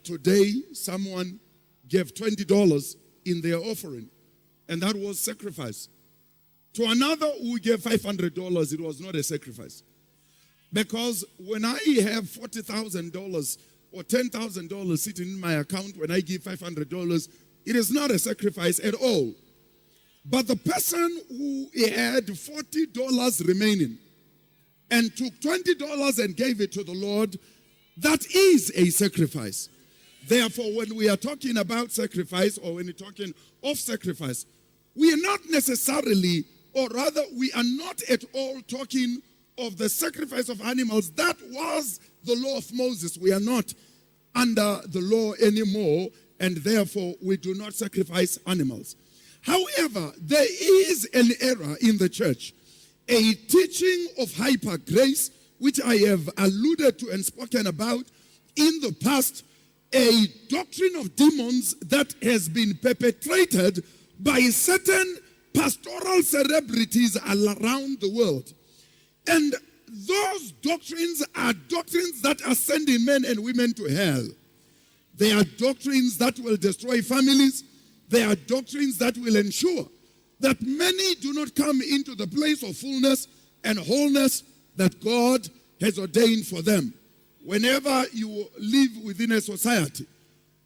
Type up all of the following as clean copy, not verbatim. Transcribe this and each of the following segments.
Today, someone gave $20 in their offering, and that was sacrifice. To another who gave $500, it was not a sacrifice. Because when I have $40,000 or $10,000 sitting in my account, when I give $500, it is not a sacrifice at all. But the person who had $40 remaining and took $20 and gave it to the Lord, that is a sacrifice. Therefore, when we are talking about sacrifice, or when we're talking of sacrifice, we are not necessarily, or rather we are not at all talking of the sacrifice of animals. That was the law of Moses. We are not under the law anymore, and therefore we do not sacrifice animals. However, there is an error in the church, a teaching of hyper grace, which I have alluded to and spoken about in the past, a doctrine of demons that has been perpetrated by certain pastoral celebrities around the world. And those doctrines are doctrines that are sending men and women to hell. They are doctrines that will destroy families. They are doctrines that will ensure that many do not come into the place of fullness and wholeness that God has ordained for them. Whenever you live within a society,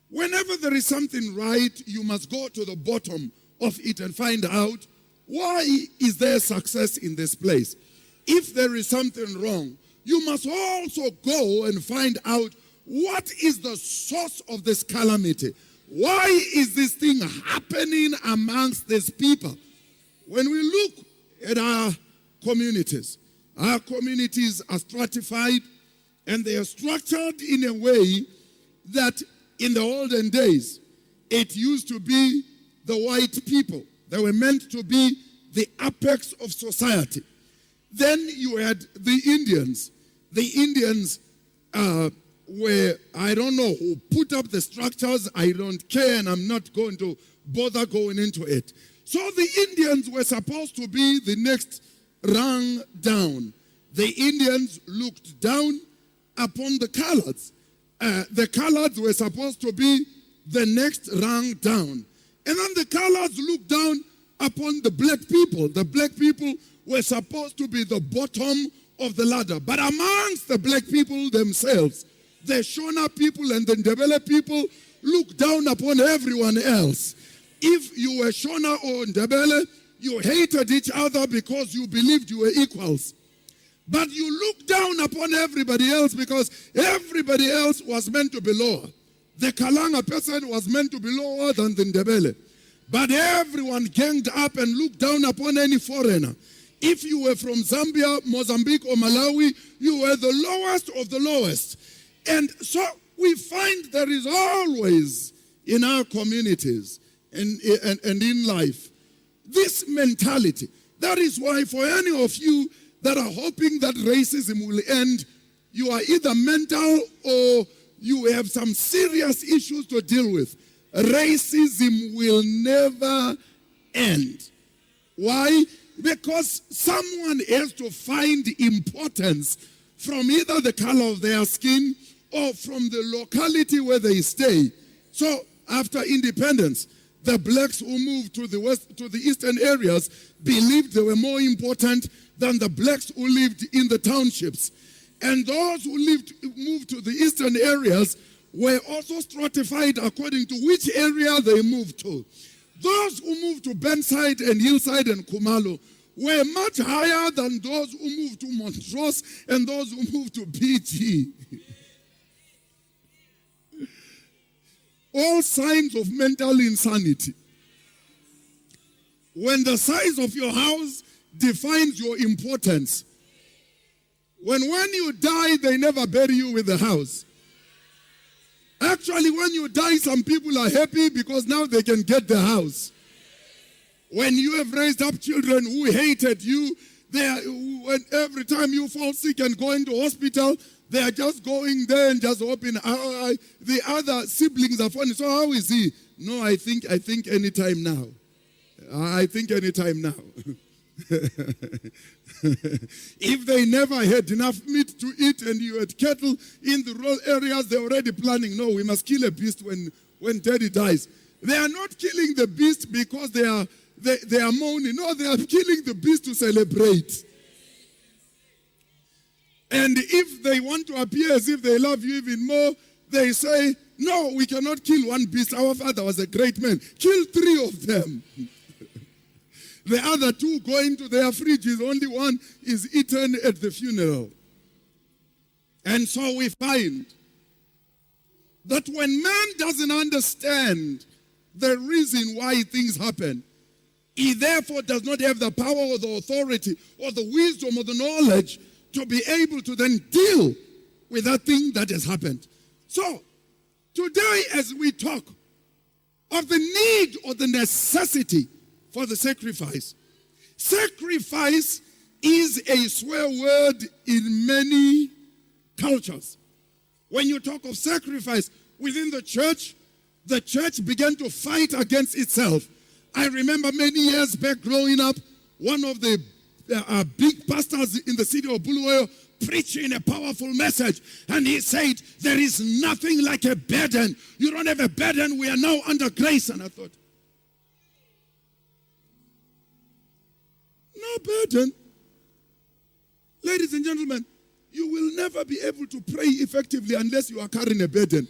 whenever there is something right, you must go to the bottom of it and find out, why is there success in this place? If there is something wrong, you must also go and find out, what is the source of this calamity? Why is this thing happening amongst these people? When we look at our communities are stratified, and they are structured in a way that in the olden days, it used to be the white people. They were meant to be the apex of society. Then you had the Indians. The Indians were, I don't know who put up the structures. I don't care, and I'm not going to bother going into it. So the Indians were supposed to be the next rung down. The Indians looked down upon the coloreds. The coloreds were supposed to be the next rung down. And then the coloreds looked down upon the black people. The black people were supposed to be the bottom of the ladder. But amongst the black people themselves, the Shona people and the Ndebele people looked down upon everyone else. If you were Shona or Ndebele, you hated each other because you believed you were equals. But you looked down upon everybody else because everybody else was meant to be lower. The Kalanga person was meant to be lower than the Ndebele. But everyone ganged up and looked down upon any foreigner. If you were from Zambia, Mozambique, or Malawi, you were the lowest of the lowest. And so we find there is always in our communities and in life this mentality. That is why for any of you that are hoping that racism will end, you are either mental or you have some serious issues to deal with. Racism will never end. Why? Because someone has to find importance from either the color of their skin or from the locality where they stay. So after independence, the blacks who moved to the west, to the eastern areas, believed they were more important than the blacks who lived in the townships. And those who moved to the eastern areas were also stratified according to which area they moved to. Those who moved to Benside and Hillside and Kumalo were much higher than those who moved to Montrose and those who moved to BG. All signs of mental insanity. When the size of your house defines your importance. When you die, they never bury you with the house. Actually, when you die, some people are happy because now they can get the house. When you have raised up children who hated you, when every time you fall sick and go into hospital, they are just going there and just hoping. The other siblings are funny. So how is he? No, I think anytime now. I think anytime now. If they never had enough meat to eat and you had cattle in the rural areas, they're already planning, no, we must kill a beast when daddy dies. They are not killing the beast because they are mourning. No, they are killing the beast to celebrate. And if they want to appear as if they love you even more, they say, no, we cannot kill one beast. Our father was a great man. Kill 3 of them. The other 2 go into their fridges. Only one is eaten at the funeral. And so we find that when man doesn't understand the reason why things happen, he therefore does not have the power or the authority or the wisdom or the knowledge to be able to then deal with that thing that has happened. So, today as we talk of the need or the necessity for the sacrifice, sacrifice is a swear word in many cultures. When you talk of sacrifice within the church began to fight against itself. I remember many years back growing up, one of the big pastors in the city of Bothwell preaching a powerful message, and he said, there is nothing like a burden. You don't have a burden, we are now under grace. And I thought, no burden. Ladies and gentlemen, you will never be able to pray effectively unless you are carrying a burden.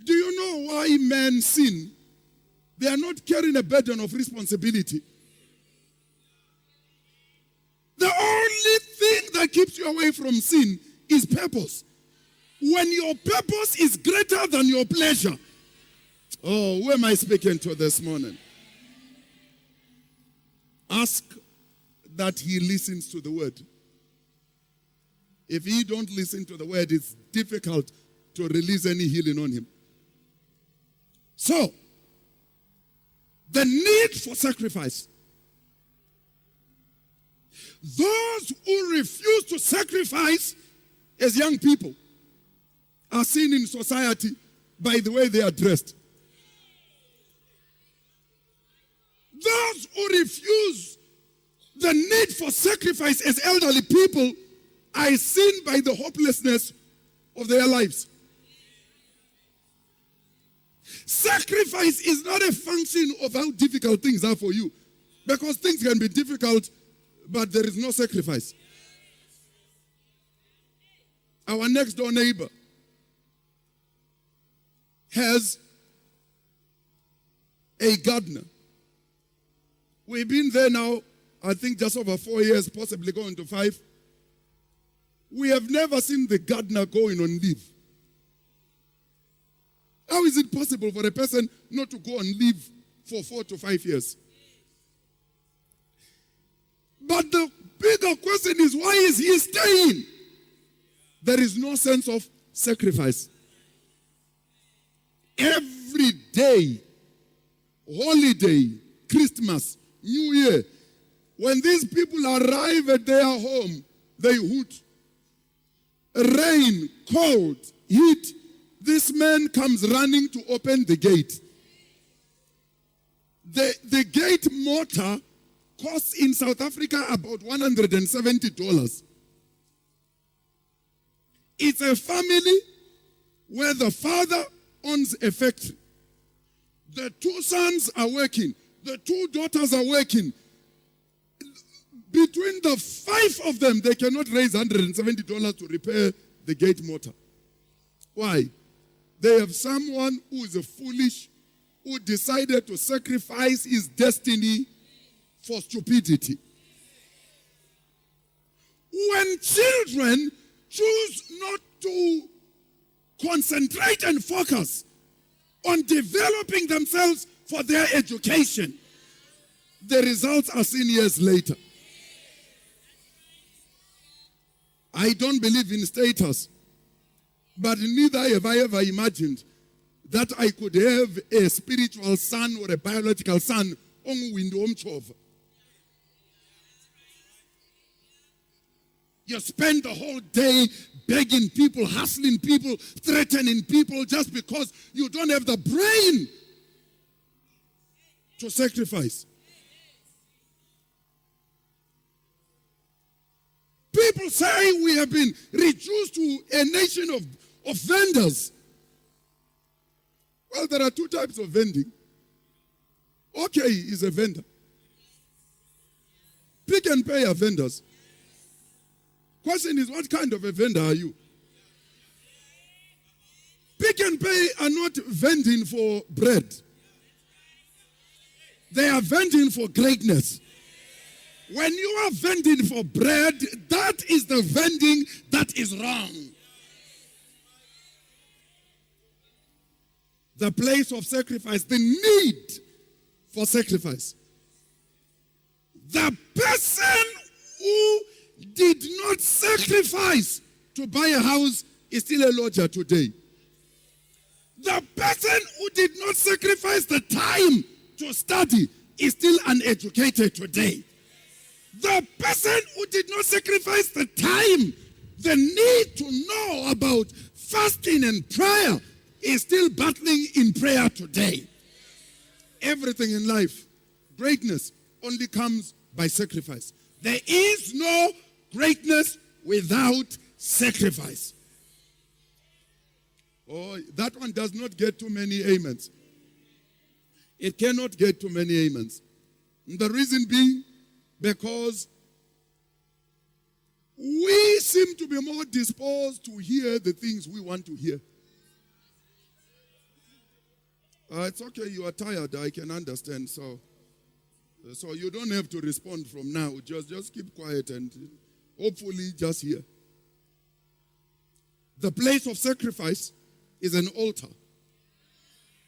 Do you know why men sin? They are not carrying a burden of responsibility. The only thing that keeps you away from sin is purpose. When your purpose is greater than your pleasure. Oh, who am I speaking to this morning? Ask that he listens to the word. If he don't listen to the word, it's difficult to release any healing on him. So, the need for sacrifice. Those who refuse to sacrifice as young people are seen in society by the way they are dressed. Those who refuse the need for sacrifice as elderly people are seen by the hopelessness of their lives. Sacrifice is not a function of how difficult things are for you. Because things can be difficult, but there is no sacrifice. Our next door neighbor has a gardener. We've been there now, I think just over 4 years, possibly going to 5. We have never seen the gardener going on leave. How is it possible for a person not to go on leave for 4 to 5 years? But the bigger question is, why is he staying? There is no sense of sacrifice. Every day, holiday, Christmas, New Year, when these people arrive at their home, they hoot. Rain, cold, heat, this man comes running to open the gate. The gate mortar costs in South Africa about $170. It's a family where the father owns a factory. The 2 sons are working. The 2 daughters are working. Between the 5 of them, they cannot raise $170 to repair the gate mortar. Why? They have someone who is foolish, who decided to sacrifice his destiny for stupidity. When children choose not to concentrate and focus on developing themselves for their education, the results are seen years later. I don't believe in status, but neither have I ever imagined that I could have a spiritual son or a biological son on window omchova. You spend the whole day begging people, hustling people, threatening people just because you don't have the brain to sacrifice. People say we have been reduced to a nation of vendors. Well, there are two types of vending. Okay is a vendor. Pick and Pay are vendors. Question is, what kind of a vendor are you? Pick and Pay are not vending for bread. They are vending for greatness. When you are vending for bread, that is the vending that is wrong. The place of sacrifice, the need for sacrifice. The person who did not sacrifice to buy a house is still a lodger today. The person who did not sacrifice the time to study is still uneducated today. The person who did not sacrifice the time, the need to know about fasting and prayer is still battling in prayer today. Everything in life, greatness only comes by sacrifice. There is no greatness without sacrifice. Oh, that one does not get too many amens. It cannot get too many amens. And the reason being, because we seem to be more disposed to hear the things we want to hear. It's okay, you are tired, I can understand. So you don't have to respond from now. Just keep quiet and hopefully just hear. The place of sacrifice is an altar.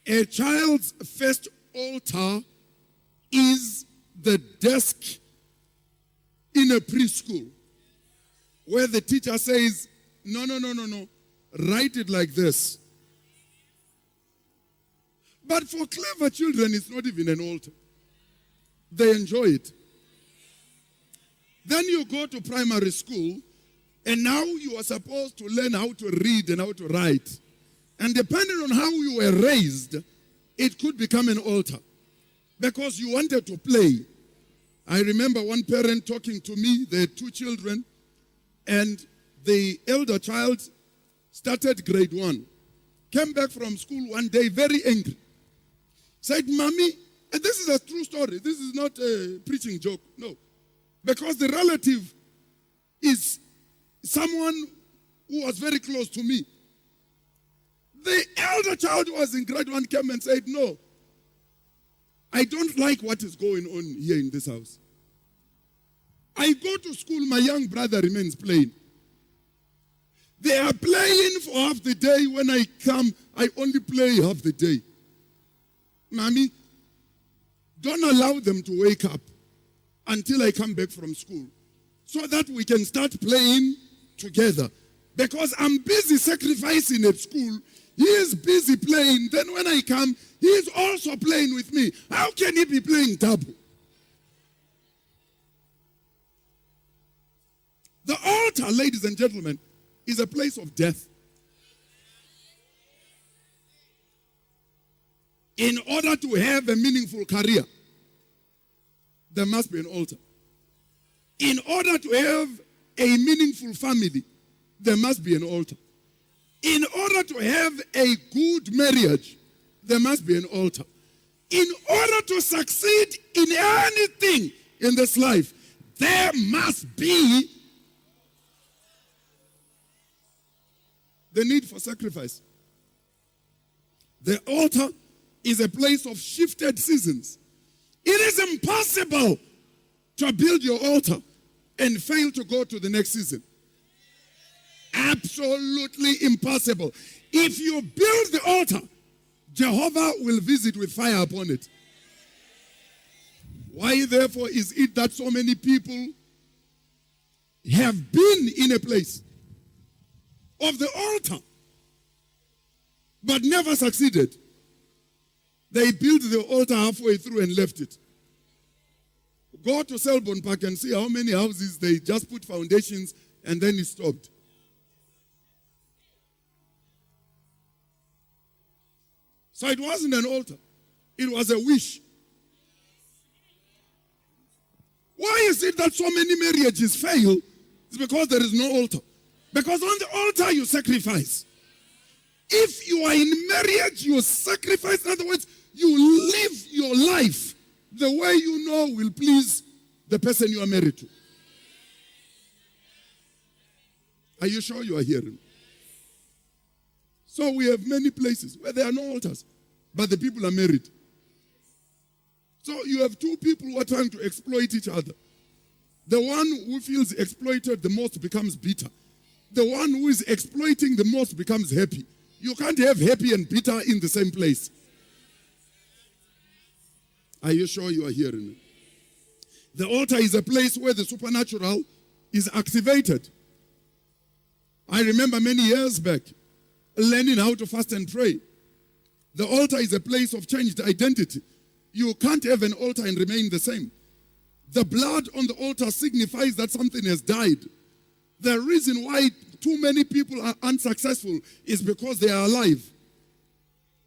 A child's first altar is the desk in a preschool where the teacher says, no, write it like this. But for clever children, it's not even an altar. They enjoy it. Then you go to primary school, and now you are supposed to learn how to read and how to write. And depending on how you were raised, it could become an altar because you wanted to play. I remember one parent talking to me. They had two children, and the elder child started grade 1. Came back from school one day very angry. Said, Mommy, and this is a true story. This is not a preaching joke. No. Because the relative is someone who was very close to me. The elder child who was in grade 1 came and said, no, I don't like what is going on here in this house. I go to school, my young brother remains playing. They are playing for half the day. When I come, I only play half the day. Mommy, don't allow them to wake up until I come back from school so that we can start playing together. Because I'm busy sacrificing at school. He is busy playing. Then when I come, he is also playing with me. How can he be playing double? The altar, ladies and gentlemen, is a place of death. In order to have a meaningful career, there must be an altar. In order to have a meaningful family, there must be an altar. In order to have a good marriage, there must be an altar. In order to succeed in anything in this life, there must be the need for sacrifice. The altar is a place of shifted seasons. It is impossible to build your altar and fail to go to the next season. Absolutely impossible. If you build the altar, Jehovah will visit with fire upon it. Why therefore is it that so many people have been in a place of the altar but never succeeded? They built the altar halfway through and left it. Go to Selborne Park and see how many houses they just put foundations and then it stopped. So it wasn't an altar. It was a wish. Why is it that so many marriages fail? It's because there is no altar. Because on the altar you sacrifice. If you are in marriage, you sacrifice. In other words, you live your life the way you know will please the person you are married to. Are you sure you are hearing? So we have many places where there are no altars, but the people are married. So you have two people who are trying to exploit each other. The one who feels exploited the most becomes bitter. The one who is exploiting the most becomes happy. You can't have happy and bitter in the same place. Are you sure you are hearing me? The altar is a place where the supernatural is activated. I remember many years back learning how to fast and pray. The altar is a place of changed identity. You can't have an altar and remain the same. The blood on the altar signifies that something has died. The reason why too many people are unsuccessful is because they are alive.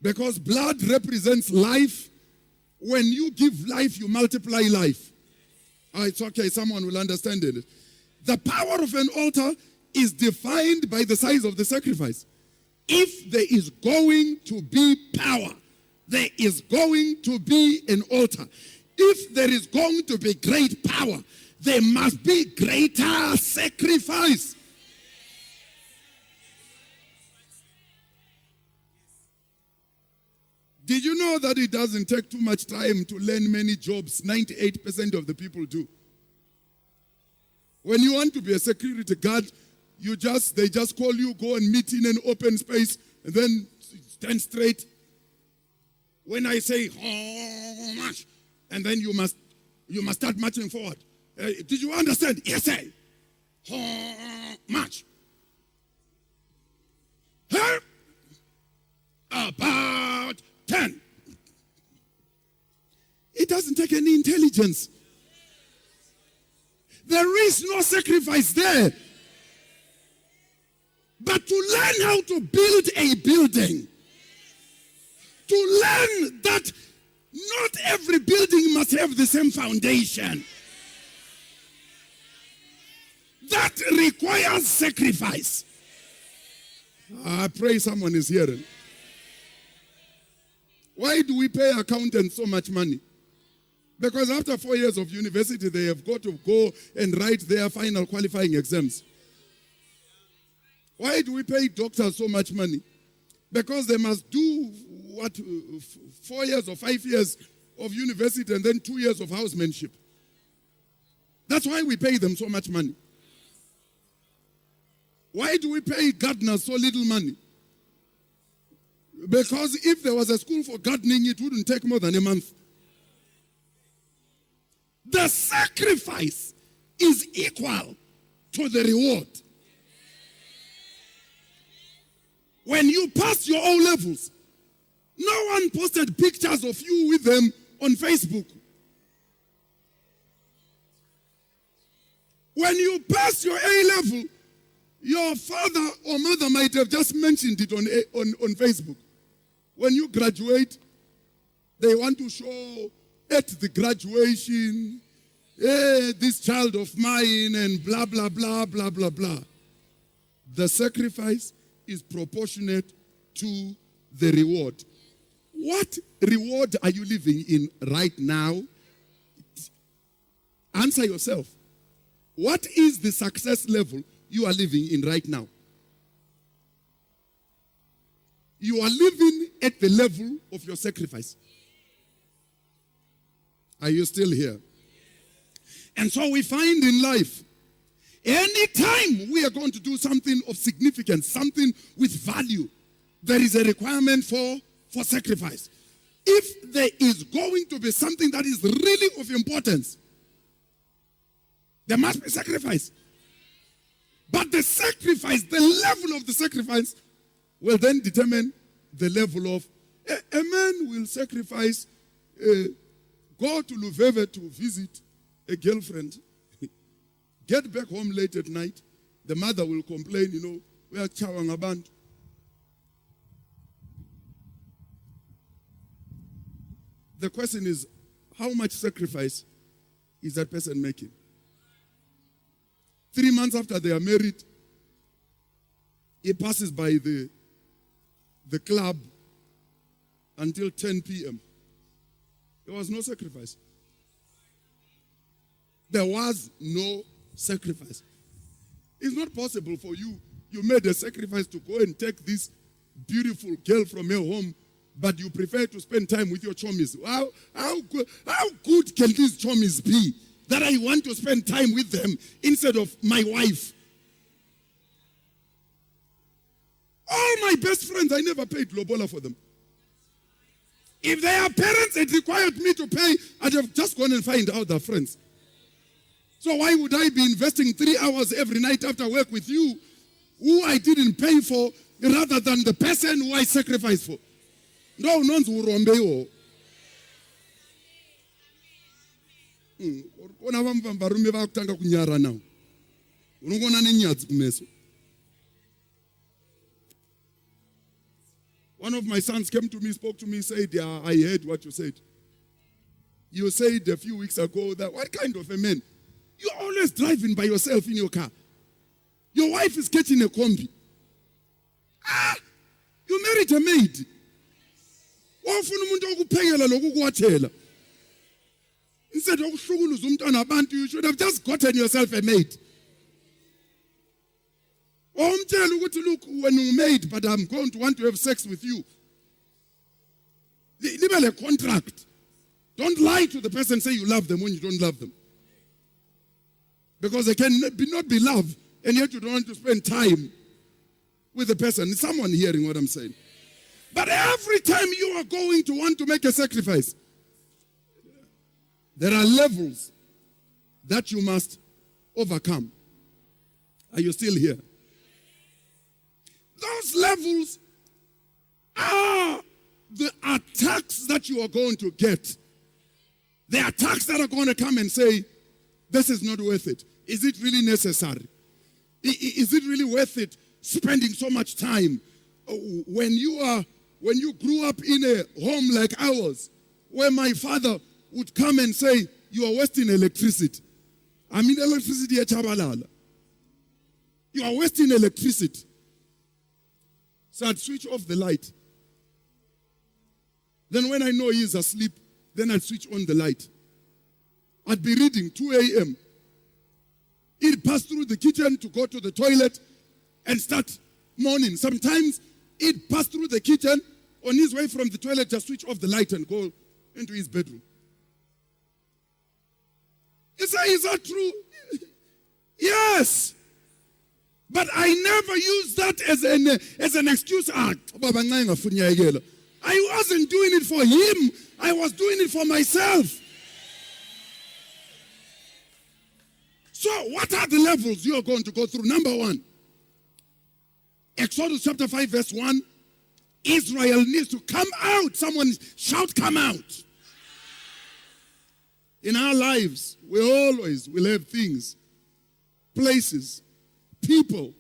Because blood represents life. When you give life, you multiply life. It's okay, someone will understand it. The power of an altar is defined by the size of the sacrifice. If there is going to be power, there is going to be an altar. If there is going to be great power, there must be greater sacrifice. Did you know that it doesn't take too much time to learn many jobs? 98% of the people do. When you want to be a security guard, they just call you, go and meet in an open space, and then stand straight. When I say, oh, march, and then you must start marching forward. Did you understand? Yes, sir. Oh, march. Here, about 10. It doesn't take any intelligence. There is no sacrifice there. But to learn how to build a building, to learn that not every building must have the same foundation, that requires sacrifice. I pray someone is hearing. Why do we pay accountants so much money? Because after 4 years of university, they have got to go and write their final qualifying exams. Why do we pay doctors so much money? Because they must do 4 years or 5 years of university and then 2 years of housemanship. That's why we pay them so much money. Why do we pay gardeners so little money? Because if there was a school for gardening, it wouldn't take more than a month. The sacrifice is equal to the reward. When you passed your O levels, no one posted pictures of you with them on Facebook. When you pass your A level, your father or mother might have just mentioned it on Facebook. When you graduate, they want to show at the graduation, this child of mine and blah, blah, blah, blah, blah, blah. The sacrifice is proportionate to the reward. What reward are you living in right now? Answer yourself. What is the success level you are living in right now? You are living at the level of your sacrifice. Are you still here? And so we find in life, anytime we are going to do something of significance, something with value, there is a requirement for sacrifice. If there is going to be something that is really of importance, there must be sacrifice. But the sacrifice, the level of the sacrifice, will then determine the level of... A man will sacrifice, go to Luveve to visit a girlfriend, get back home late at night, the mother will complain, we are chawang abantu. The question is, how much sacrifice is that person making? 3 months after they are married, he passes by the club until 10 p.m. There was no sacrifice. There was no sacrifice. It's not possible for you. You made a sacrifice to go and take this beautiful girl from her home, but you prefer to spend time with your chommies. How good can these chommies be that I want to spend time with them instead of my wife? All my best friends, I never paid lobola for them. If their parents had required me to pay, I'd have just gone and find out their friends. So why would I be investing 3 hours every night after work with you, who I didn't pay for, rather than the person who I sacrificed for? No, non's urombe. One of my sons came to me, spoke to me, said, "Yeah, I heard what you said. You said a few weeks ago that what kind of a man? You're always driving by yourself in your car. Your wife is getting a combi. You married a maid. Instead of you should have just gotten yourself a maid. Look, when you made, but I'm going to want to have sex with you. Leave a contract. Don't lie to the person, say you love them when you don't love them. Because they can not be loved, and yet you don't want to spend time with the person. Is someone hearing what I'm saying? But every time you are going to want to make a sacrifice, there are levels that you must overcome. Are you still here? Those levels are the attacks that you are going to get. The attacks that are going to come and say, this is not worth it. Is it really necessary? Is it really worth it spending so much time? When you grew up in a home like ours, where my father would come and say, you are wasting electricity. I mean electricity at Chabalala. You are wasting electricity. So I'd switch off the light. Then when I know he's asleep, then I'd switch on the light. I'd be reading 2 a.m. He'd pass through the kitchen to go to the toilet and start mourning. Sometimes he'd pass through the kitchen on his way from the toilet, just switch off the light and go into his bedroom. You say, is that true? Yes. But I never use that as an excuse. I wasn't doing it for him. I was doing it for myself. So what are the levels you are going to go through? Number one, Exodus chapter 5 verse 1, Israel needs to come out. Someone shout, come out. In our lives, we always will have things, places, people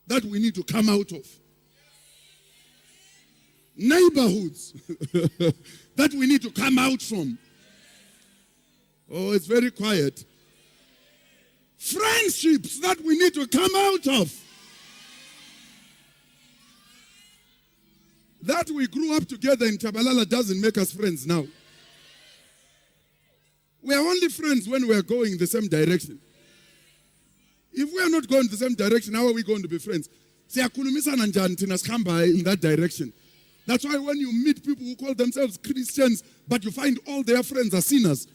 that we need to come out of. Neighborhoods that we need to come out from. Oh, it's very quiet. Friendships that we need to come out of. That we grew up together in Chabalala doesn't make us friends now. We are only friends when we are going in the same direction. If we are not going in the same direction, how are we going to be friends? In that direction. That's why when you meet people who call themselves Christians, but you find all their friends are sinners,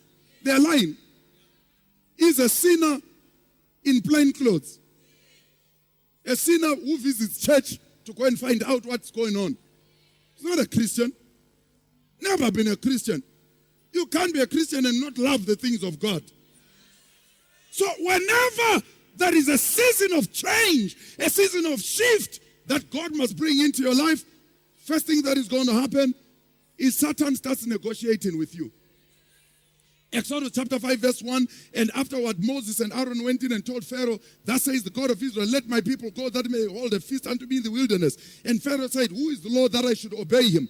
they are lying. He's a sinner in plain clothes. A sinner who visits church to go and find out what's going on. He's not a Christian. Never been a Christian. You can't be a Christian and not love the things of God. So whenever there is a season of change, a season of shift that God must bring into your life, first thing that is going to happen is Satan starts negotiating with you. Exodus chapter 5 verse 1, and afterward Moses and Aaron went in and told Pharaoh, thus says the God of Israel, let my people go that may hold a feast unto me in the wilderness. And Pharaoh said, who is the Lord that I should obey him,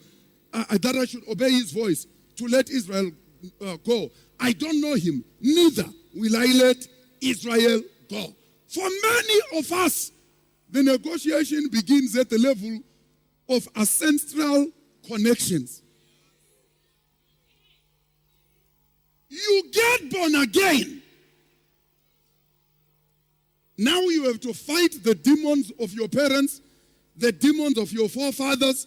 that I should obey his voice to let Israel go. I don't know him. Neither will I let Israel go. For many of us, the negotiation begins at the level of ancestral connections. You get born again. Now you have to fight the demons of your parents, the demons of your forefathers,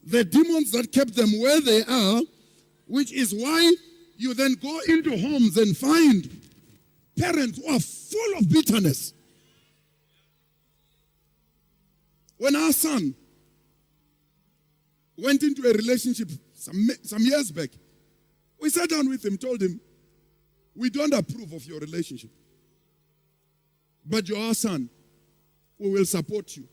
the demons that kept them where they are, which is why you then go into homes and find parents who are full of bitterness. When our son went into a relationship some years back, we sat down with him, told him, we don't approve of your relationship, but you're our son. We will support you.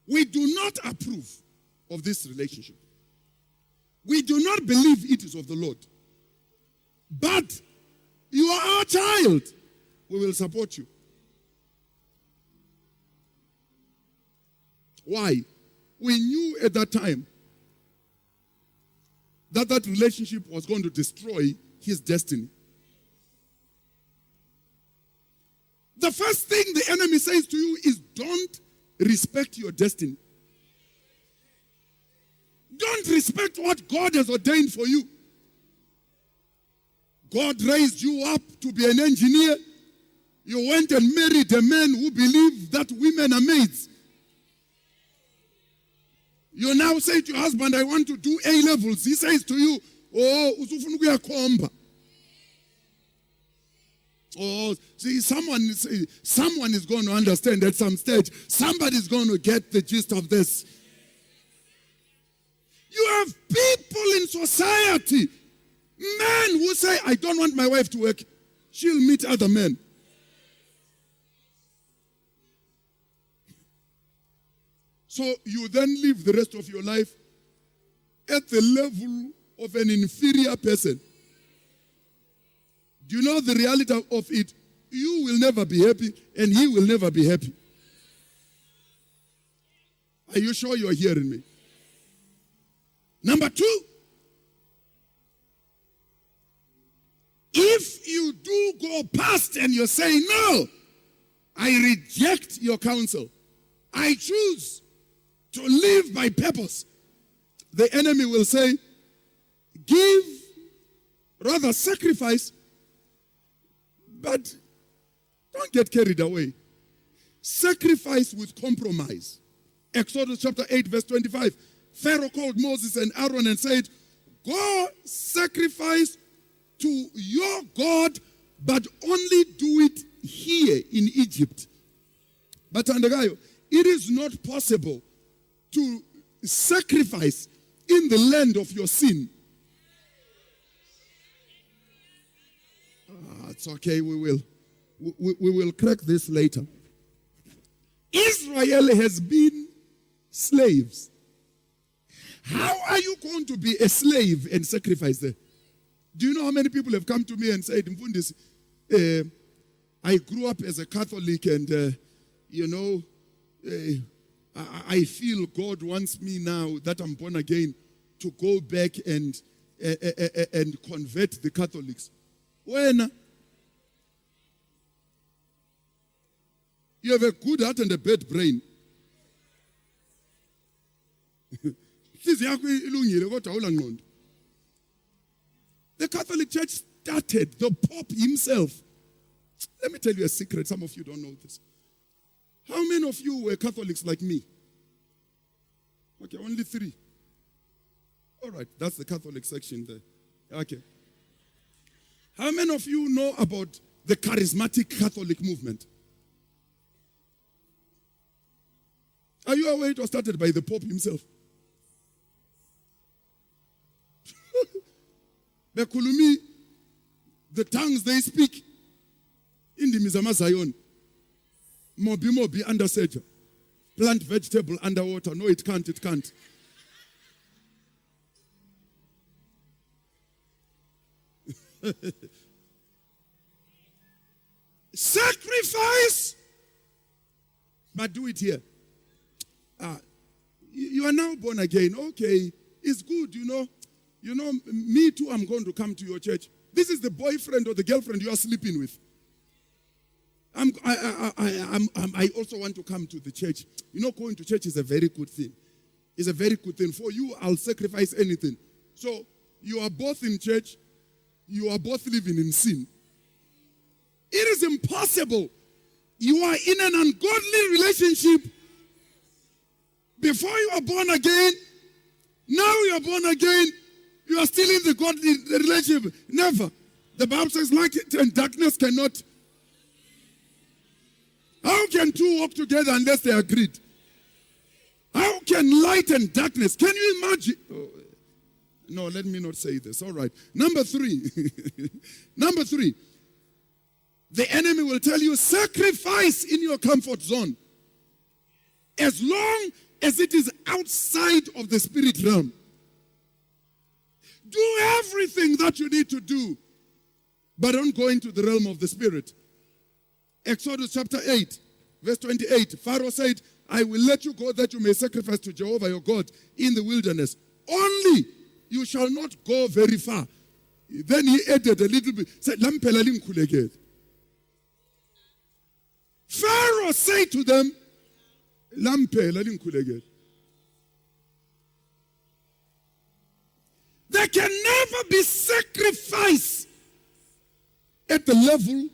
We do not approve of this relationship. We do not believe it is of the Lord. But you are our child. We will support you. Why? We knew at that time that that relationship was going to destroy his destiny. The first thing the enemy says to you is don't respect your destiny. Don't respect what God has ordained for you. God raised you up to be an engineer. You went and married a man who believed that women are maids. You now say to your husband, I want to do A-levels. He says to you, oh, usufuna ukuyakhomba. Oh, see, someone is going to understand at some stage. Somebody's going to get the gist of this. You have people in society, men who say, I don't want my wife to work. She'll meet other men. So you then live the rest of your life at the level of an inferior person. Do you know the reality of it? You will never be happy and he will never be happy. Are you sure you're hearing me? Number two, if you do go past and you're saying, no, I reject your counsel. I choose to live by purpose. The enemy will say, sacrifice, but don't get carried away. Sacrifice with compromise. Exodus chapter 8 verse 25. Pharaoh called Moses and Aaron and said, go sacrifice to your God, but only do it here in Egypt. But Andagayo, it is not possible to sacrifice in the land of your sin. It's okay, we will crack this later. Israel has been slaves. How are you going to be a slave and sacrifice there? Do you know how many people have come to me and said, Mfundisi, I grew up as a Catholic and, I feel God wants me now that I'm born again to go back and convert the Catholics. When you have a good heart and a bad brain. The Catholic Church started, the Pope himself. Let me tell you a secret, some of you don't know this. How many of you were Catholics like me? Okay, only 3. All right, that's the Catholic section there. Okay. How many of you know about the charismatic Catholic movement? Are you aware it was started by the Pope himself? Bekulumi, the tongues they speak in the Mizama Zion. Mobi under sedge. Plant vegetable underwater. No, it can't. Sacrifice, but do it here. You are now born again. Okay, it's good, me too, I'm going to come to your church. This is the boyfriend or the girlfriend you are sleeping with. I also want to come to the church. Going to church is a very good thing. It's a very good thing. For you, I'll sacrifice anything. So, you are both in church. You are both living in sin. It is impossible. You are in an ungodly relationship before you are born again. Now you are born again. You are still in the godly relationship. Never. The Bible says light and darkness cannot. How can two walk together unless they are agreed? How can light and darkness? Can you imagine? Oh, no, let me not say this. All right. Number 3. Number 3. The enemy will tell you, sacrifice in your comfort zone. As long as it is outside of the spirit realm. Do everything that you need to do, but don't go into the realm of the spirit. Exodus chapter 8, verse 28. Pharaoh said, I will let you go that you may sacrifice to Jehovah your God in the wilderness. Only you shall not go very far. Then he added a little bit. Said, Pharaoh said to them, there can never be sacrifice at the level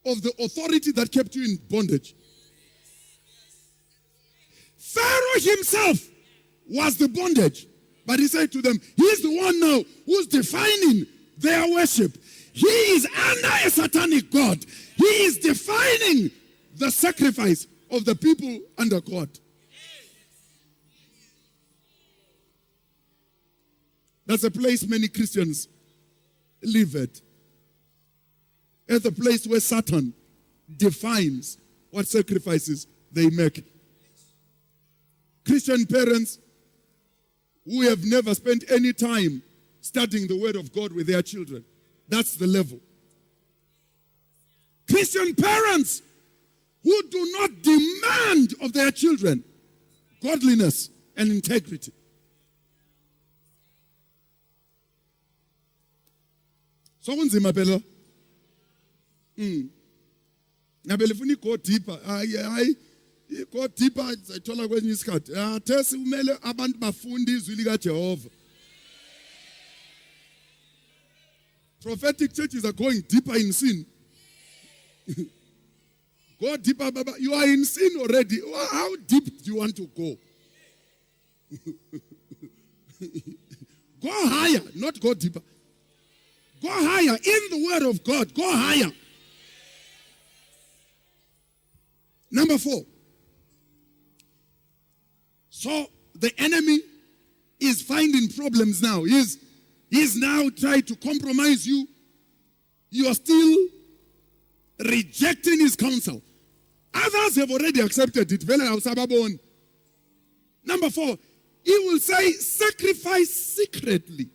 of the authority that kept you in bondage. Pharaoh himself was the bondage. But he said to them, he's the one now who's defining their worship. He is under a satanic God. He is defining the sacrifice of the people under God. That's a place many Christians live at. It's a place where Satan defines what sacrifices they make. Christian parents who have never spent any time studying the Word of God with their children. That's the level. Christian parents who do not demand of their children godliness and integrity. So kunzima phela. Ngabe lifuna go deeper. Hayi go deeper ayithola kwenye isikhathi. Thesi kumele abantu bafunde izwi lika Jehova. Prophetic churches are going deeper in sin. Go deeper, Baba. You are in sin already. How deep do you want to go? Go higher, not go deeper. Go higher in the Word of God. Go higher. Number 4. So the enemy is finding problems now. He's now trying to compromise you. You are still rejecting his counsel. Others have already accepted it. Number 4, he will say, sacrifice secretly.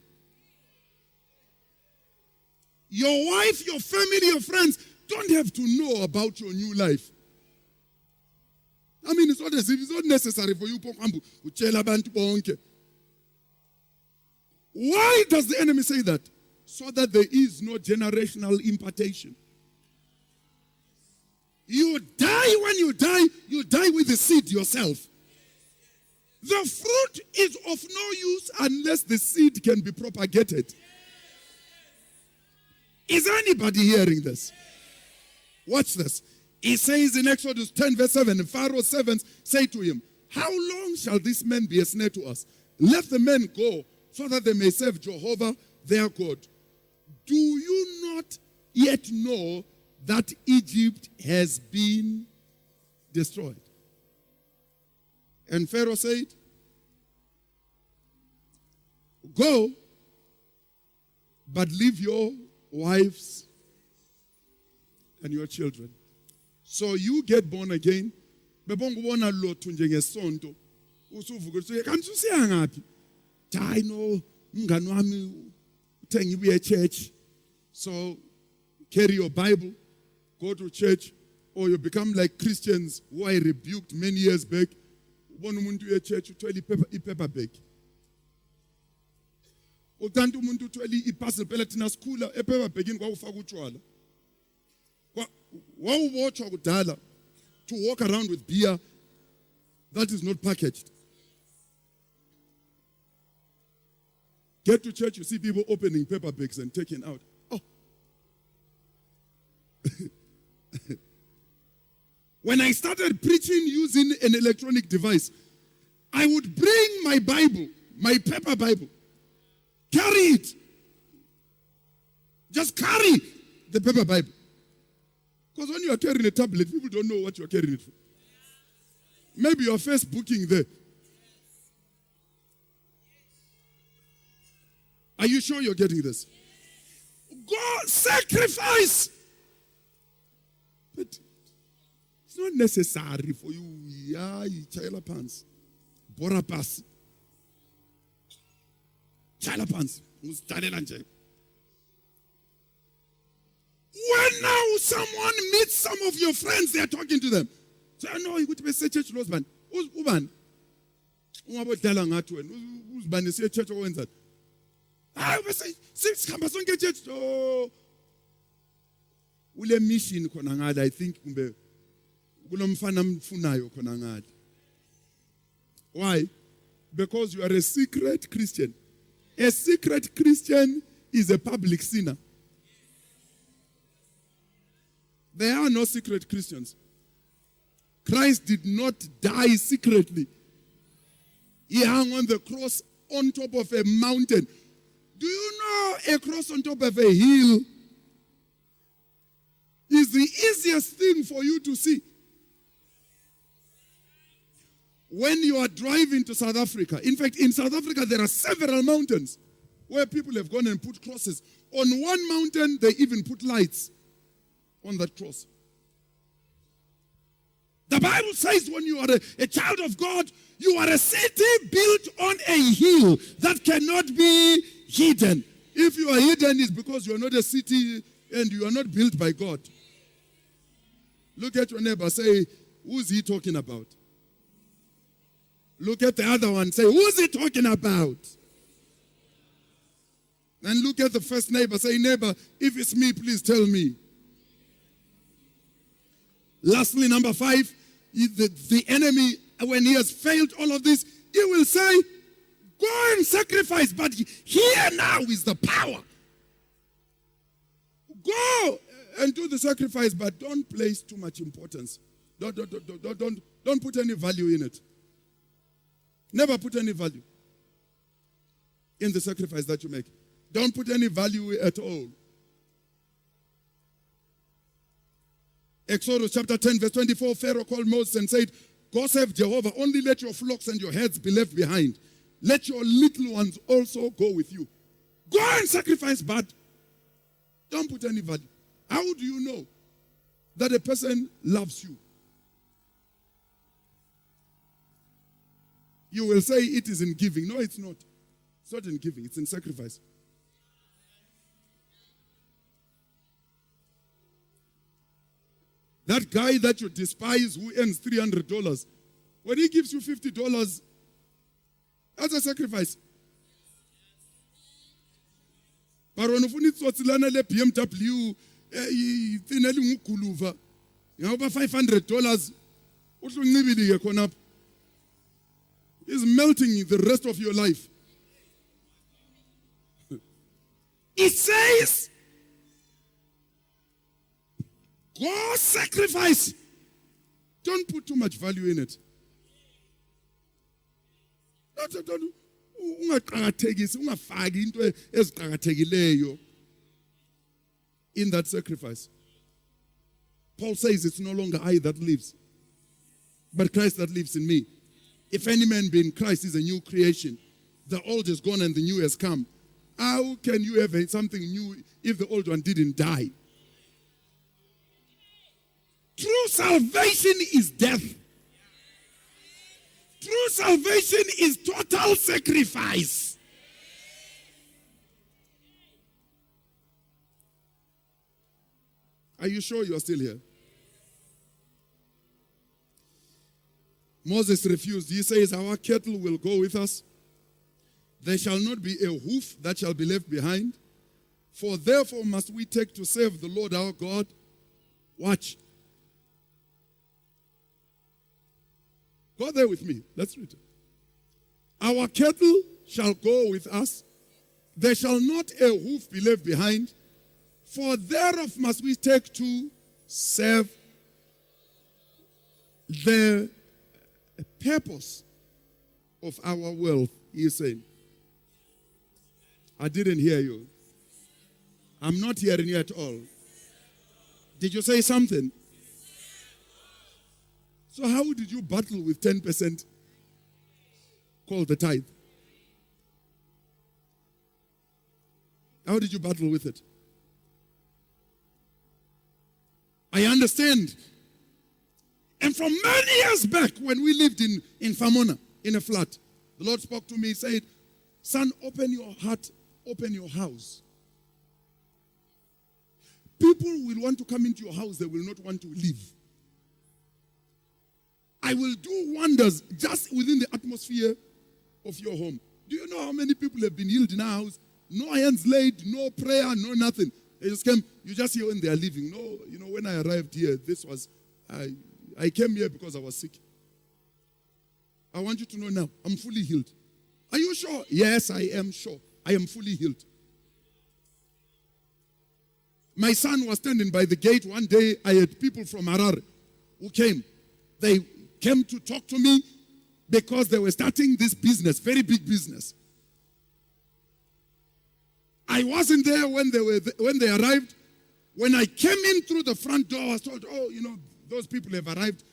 Your wife, your family, your friends don't have to know about your new life. I mean, it's not as if it's not necessary for you to tell abantu bonke. Why does the enemy say that? So that there is no generational impartation. You die when you die with the seed yourself. The fruit is of no use unless the seed can be propagated. Is anybody hearing this? Watch this. He says in Exodus 10 verse 7, and Pharaoh's servants say to him, how long shall this man be a snare to us? Let the men go so that they may serve Jehovah their God. Do you not yet know that Egypt has been destroyed? And Pharaoh said, go, but leave your wives and your children. So you get born again. Bebongubona lothu njengesonto. Usuvuka uthi kanti usiya ngaphi? Hayi no, mngani wami uthe ngibuye church. So carry your Bible, go to church, or you become like Christians who I rebuked many years back. Ubona umuntu uye church uthwele ipaper bag. Utantu umuntu uthwele iparcel phela thina sikhula ephepha bhekini kwakufaka utshwala. Wawubotshwa kudala to walk around with beer that is not packaged. Get to church, you see people opening paper bags and taking out. Oh. When I started preaching using an electronic device, I would bring my Bible, my paper Bible, carry it. Just carry the paper Bible. Because when you are carrying a tablet, people don't know what you are carrying it for. Maybe your Facebooking there. Are you sure you're getting this? Go sacrifice. But it's not necessary for you. Yeah, you child pants. Bora pass. Child pants. When now someone meets some of your friends, they are talking to them. So I know you go to be church husband. Who's Uban? Ungabodala ngathi wena. Uzibani siye church owenza. Ah, bese sikhamba sonke church. Oh. Ule mission khona ngala I think kumbe kunomfana mfunayo khona ngala. Why? Because you are a secret Christian. A secret Christian is a public sinner. There are no secret Christians. Christ did not die secretly. He hung on the cross on top of a mountain. Do you know a cross on top of a hill is the easiest thing for you to see? When you are driving to South Africa, in fact, in South Africa, there are several mountains where people have gone and put crosses. On one mountain, they even put lights on that cross. The Bible says when you are a child of God, you are a city built on a hill that cannot be hidden. If you are hidden, it's because you are not a city and you are not built by God. Look at your neighbor, say, who's he talking about? Look at the other one, say, who's he talking about? And look at the first neighbor, say, neighbor, if it's me, please tell me. Lastly, number 5, the enemy, when he has failed all of this, he will say, go and sacrifice, but here now is the power. Go and do the sacrifice, but don't place too much importance. Don't put any value in it. Never put any value in the sacrifice that you make. Don't put any value at all. Exodus chapter 10 verse 24, Pharaoh called Moses and said, go serve Jehovah, only let your flocks and your herds be left behind. Let your little ones also go with you. Go and sacrifice, but don't put any value. How do you know that a person loves you? You will say it is in giving. No, it's not. It's not in giving, it's in sacrifice. That guy that you despise who earns $300, when he gives you $50, that's a sacrifice. But when you le BMW, $500, is melting the rest of your life. It says, go sacrifice. Don't put too much value in it. In that sacrifice. Paul says it's no longer I that lives, but Christ that lives in me. If any man be in Christ, is a new creation. The old is gone and the new has come. How can you have something new if the old one didn't die? True salvation is death. True salvation is total sacrifice. Are you sure you are still here? Moses refused. He says, our cattle will go with us. There shall not be a hoof that shall be left behind. For therefore must we take to serve the Lord our God. Watch. Go there with me. Let's read it. Our cattle shall go with us. There shall not a hoof be left behind. For thereof must we take to serve the purpose of our wealth, he is saying. I didn't hear you. I'm not hearing you at all. Did you say something? So how did you battle with 10% called the tithe? How did you battle with it? I understand. And from many years back, when we lived in Famona, in a flat, the Lord spoke to me, he said, son, open your heart, open your house. People will want to come into your house, they will not want to leave. I will do wonders just within the atmosphere of your home. Do you know how many people have been healed in our house? No hands laid, no prayer, no nothing. They just came, you just hear when they are leaving. No, you know, when I arrived here, I came here because I was sick. I want you to know now, I'm fully healed. Are you sure? Yes, I am sure. I am fully healed. My son was standing by the gate one day. I had people from Harare who came. They came to talk to me because they were starting this business, very big business. I wasn't there when they arrived. When I came in through the front door, I was told, oh, you know, those people have arrived.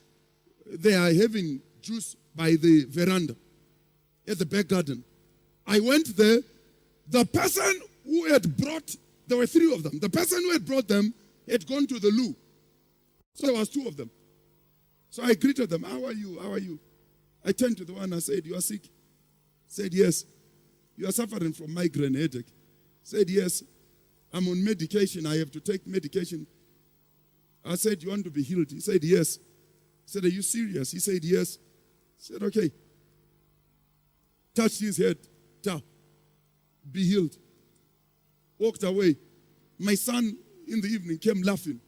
They are having juice by the veranda at the back garden. I went there. The person who had brought, there were 3 of them. The person who had brought them had gone to the loo. So there was 2 of them. So I greeted them. How are you? How are you? I turned to the one. I said, you are sick? Said, yes. You are suffering from migraine headache? Said, yes. I'm on medication. I have to take medication. I said, you want to be healed? He said, yes. I said, are you serious? He said, yes. I said, okay. Touched his head. Be healed. Walked away. My son in the evening came laughing.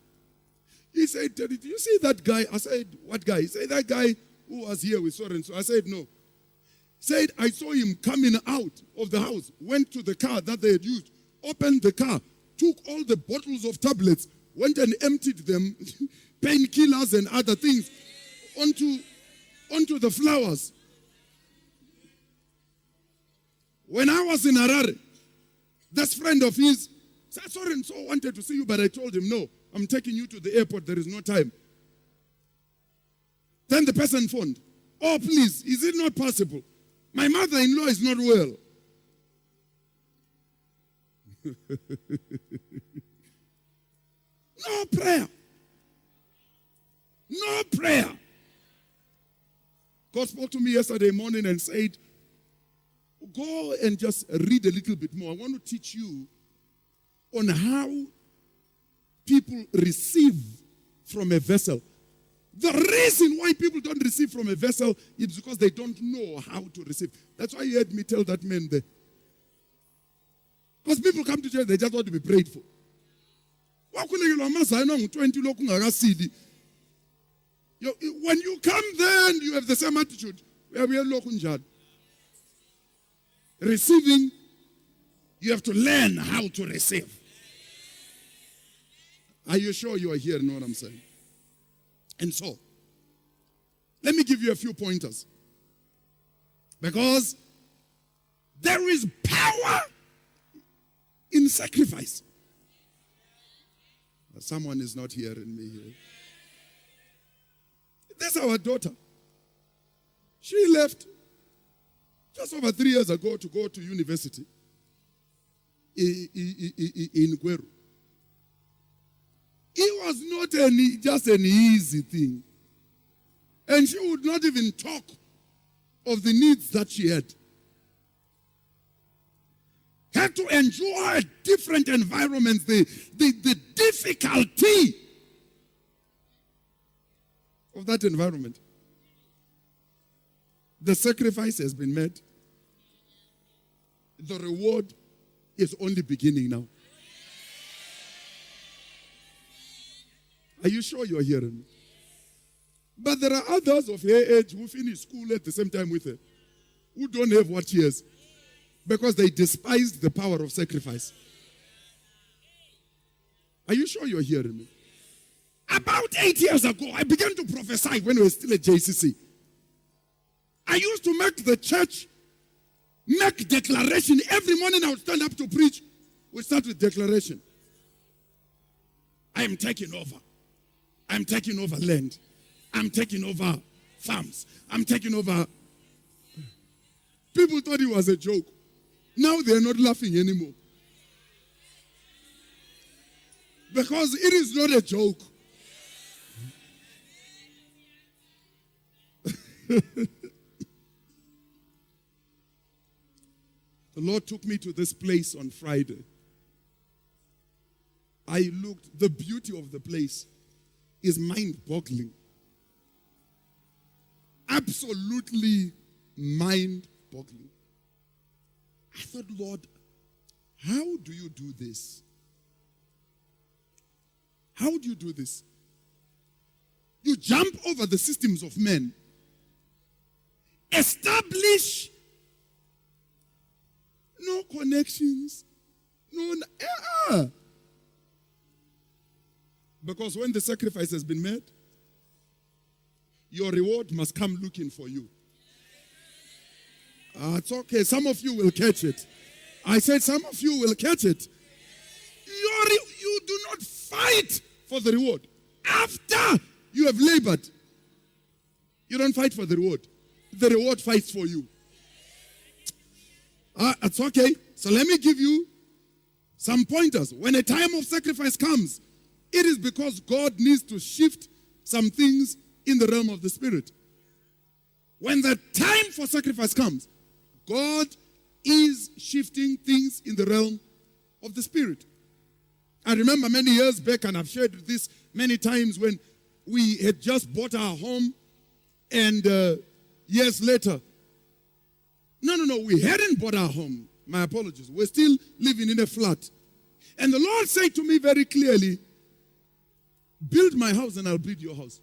He said, Daddy, do you see that guy? I said, what guy? He said, that guy who was here with Soren. So I said, no. He said, I saw him coming out of the house, went to the car that they had used, opened the car, took all the bottles of tablets, went and emptied them, painkillers and other things, onto the flowers. When I was in Harare, this friend of his said, Soren, so wanted to see you, but I told him, no, I'm taking you to the airport, there is no time. Then the person phoned, oh, please, is it not possible? My mother-in-law is not well. No prayer. No prayer. God spoke to me yesterday morning and said, go and just read a little bit more. I want to teach you on how people receive from a vessel. The reason why people don't receive from a vessel is because they don't know how to receive. That's why you heard me tell that man there. Because people come to church, they just want to be prayed for. When you come there and you have the same attitude, receiving, you have to learn how to receive. Are you sure you are hearing what I'm saying? And so, let me give you a few pointers. Because there is power in sacrifice. Someone is not hearing me here. That's our daughter. She left just over 3 years ago to go to university in Gweru. It was not just an easy thing. And she would not even talk of the needs that she had. Had to enjoy different environments, the difficulty of that environment. The sacrifice has been made. the reward is only beginning now. Are you sure you're hearing me? But there are others of her age who finish school at the same time with her, who don't have what she has, because they despised the power of sacrifice. Are you sure you're hearing me? About 8 years ago, I began to prophesy when we were still at JCC. I used to make the church make declaration. Every morning I would stand up to preach. We start with declaration. I am taking over. I'm taking over land. I'm taking over farms. I'm taking over. People thought it was a joke. Now they're not laughing anymore. Because it is not a joke. The Lord took me to this place on Friday. I looked, the beauty of the place is mind-boggling. Absolutely mind-boggling. I thought, Lord, how do you do this? How do you do this? You jump over the systems of men, establish no connections, because when the sacrifice has been made, your reward must come looking for you. It's okay. Some of you will catch it. I said some of you will catch it. You do not fight for the reward. After you have labored, you don't fight for the reward. The reward fights for you. It's okay. So let me give you some pointers. When a time of sacrifice comes, it is because God needs to shift some things in the realm of the spirit. When the time for sacrifice comes, God is shifting things in the realm of the spirit. I remember many years back, and I've shared this many times, when we had just bought our home, and years later, we hadn't bought our home. My apologies. We're still living in a flat. And the Lord said to me very clearly, build my house and I'll build your house.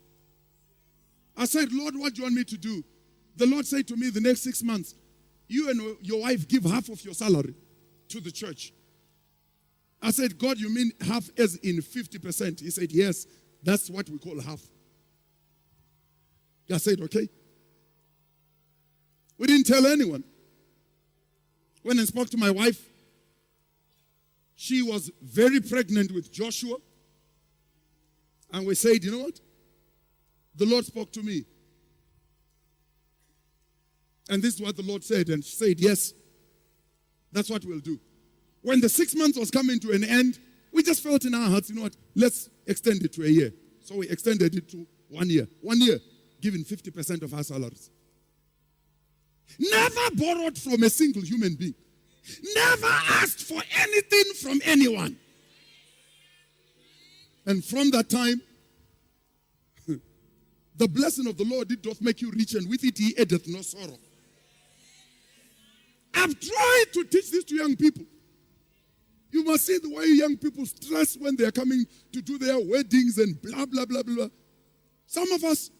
I said, Lord, what do you want me to do? The Lord said to me, the next 6 months, you and your wife give half of your salary to the church. I said, God, you mean half as in 50%? He said, yes, that's what we call half. I said, okay. We didn't tell anyone. When I spoke to my wife, she was very pregnant with Joshua. And we said, you know what? The Lord spoke to me. And this is what the Lord said. And she said, yes, that's what we'll do. When the 6 months was coming to an end, we just felt in our hearts, you know what? Let's extend it to a year. So we extended it to 1 year. 1 year, giving 50% of our salaries. Never borrowed from a single human being. Never asked for anything from anyone. And from that time, the blessing of the Lord, it doth make you rich, and with it he addeth no sorrow. I've tried to teach this to young people. You must see the way young people stress when they are coming to do their weddings and blah, blah, blah, blah. Some of us,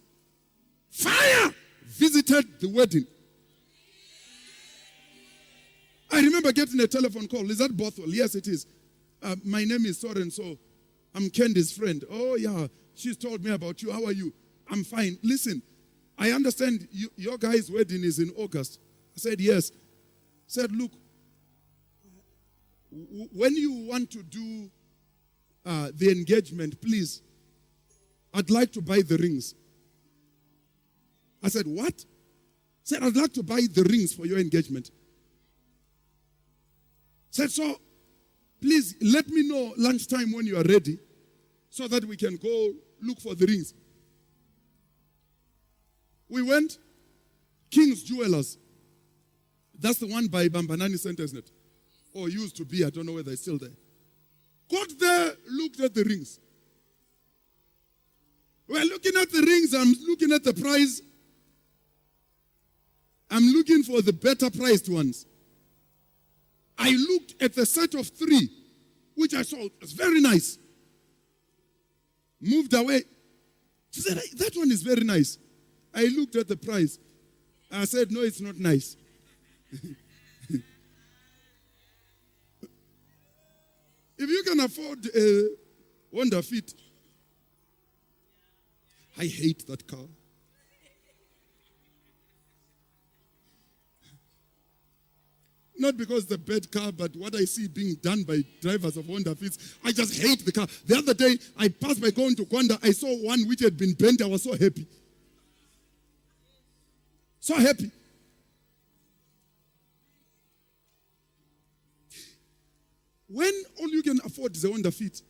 fire, visited the wedding. I remember getting a telephone call. Is that Bothwell? Yes, it is. My name is so-and-so. I'm Candy's friend. Oh, yeah. She's told me about you. How are you? I'm fine. Listen, I understand your guy's wedding is in August. I said, yes. I said, look, when you want to do the engagement, please, I'd like to buy the rings. I said, what? I said, I'd like to buy the rings for your engagement. Said, so please let me know lunchtime when you are ready so that we can go look for the rings. We went, King's Jewelers. That's the one by Bambanani Center, isn't it? Or used to be, I don't know whether it's still there. Got there, looked at the rings. We're looking at the rings, I'm looking at the price. I'm looking for the better priced ones. I looked at the set of 3, which I saw was very nice. Moved away. She said, that one is very nice. I looked at the price. I said, no, it's not nice. If you can afford a Honda Fit, I hate that car. Not because it's a bad car, but what I see being done by drivers of Honda Fits, I just hate the car. The other day, I passed by going to Kwanda. I saw one which had been bent. I was so happy. So happy. When all you can afford is a Honda Fit,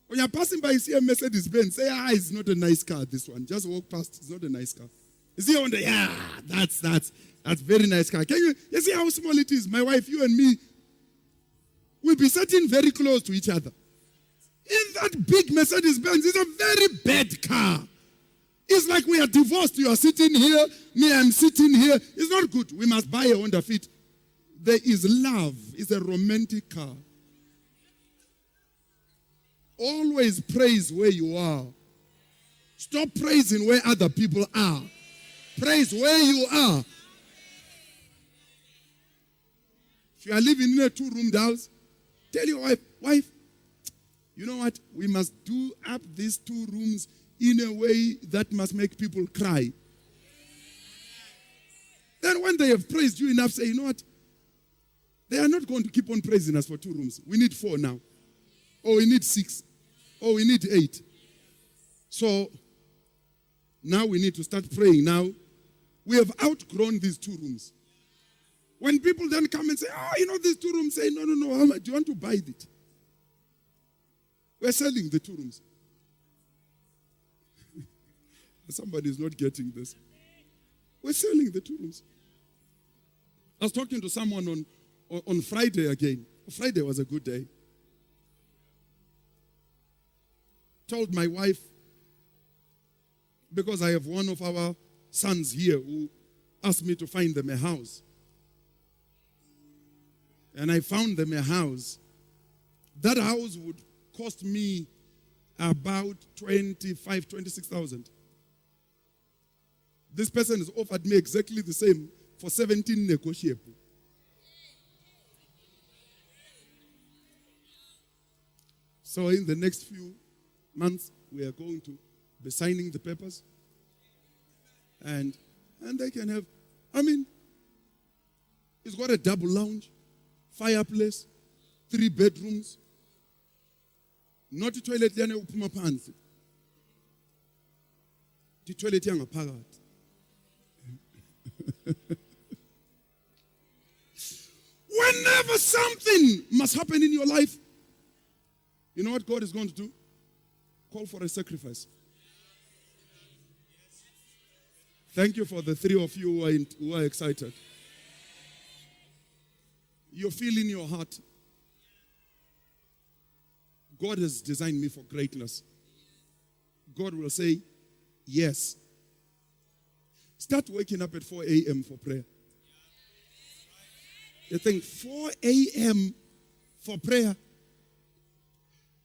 when you're passing by, you see a Mercedes-Benz, say, it's not a nice car, this one. Just walk past, it's not a nice car. You see a Honda, that's very nice car. You see how small it is? My wife, you and me, will be sitting very close to each other. In that big Mercedes-Benz, it's a very bad car. It's like we are divorced. You are sitting here, me, I'm sitting here. It's not good. We must buy a Honda Fit. There is love. It's a romantic car. Always praise where you are. Stop praising where other people are. Praise where you are. If you are living in a 2-room house, tell your wife, you know what? We must do up these 2 rooms in a way that must make people cry. Then when they have praised you enough, say, you know what? They are not going to keep on praising us for 2 rooms. We need 4 now. Or we need 6. Or we need 8. So now we need to start praying. Now we have outgrown these 2 rooms. When people then come and say, these 2 rooms, say, no, how much do you want to buy it? We're selling the 2 rooms. Somebody is not getting this. We're selling the 2 rooms. I was talking to someone on Friday again. Friday was a good day. Told my wife, because I have one of our sons here who asked me to find them a house. And I found them a house. That house would cost me about 26,000. This person has offered me exactly the same for 17 negotiable. So in the next few months, we are going to be signing the papers. And they can have, it's got a double lounge, fireplace, 3 bedrooms, not a toilet yana uphuma phansi. The toilet yangaphakathi. Whenever something must happen in your life, you know what God is going to do? Call for a sacrifice. Thank you for the 3 of you who are excited. You feel in your heart, God has designed me for greatness. God will say, yes. Start waking up at 4 a.m. for prayer. You think 4 a.m. for prayer.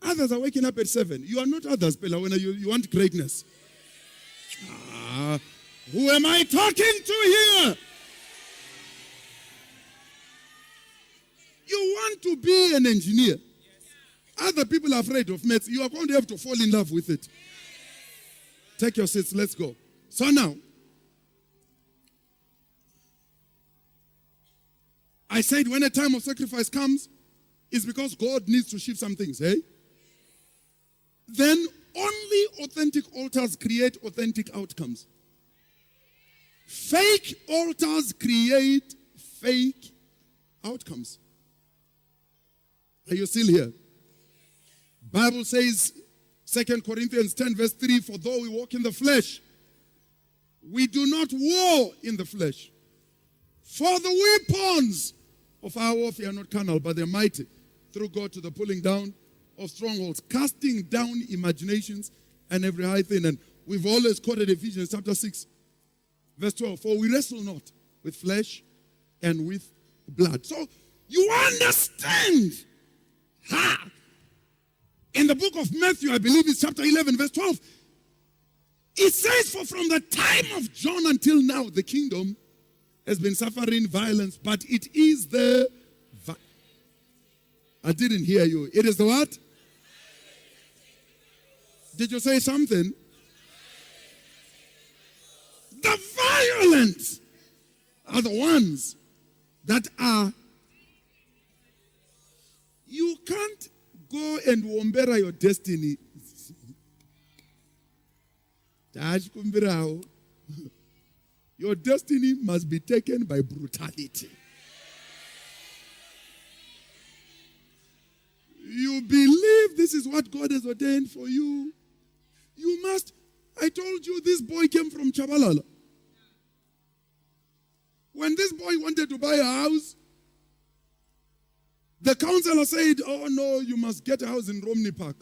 Others are waking up at 7. You are not others, Bella, when you want greatness. Who am I talking to here? You want to be an engineer. Other people are afraid of maths. You are going to have to fall in love with it. Take your seats, let's go. So now, I said when a time of sacrifice comes, it's because God needs to shift some things, eh? Then only authentic altars create authentic outcomes. Fake altars create fake outcomes. Are you still here? Bible says, 2 Corinthians 10 verse 3, for though we walk in the flesh, we do not war in the flesh. For the weapons of our warfare are not carnal, but they're mighty through God to the pulling down of strongholds, casting down imaginations and every high thing. And we've always quoted Ephesians chapter 6, verse 12. For we wrestle not with flesh and with blood. So You understand? Ha! In the book of Matthew, I believe it's chapter 11, verse 12. It says, for from the time of John until now, the kingdom has been suffering violence, but it is the... I didn't hear you. It is the what? Did you say something? The violent are the ones that are... You can't go and wombera your destiny. Your destiny must be taken by brutality. You believe this is what God has ordained for you. You must. I told you this boy came from Chabalala. When this boy wanted to buy a house, the counselor said, oh no, you must get a house in Romney Park.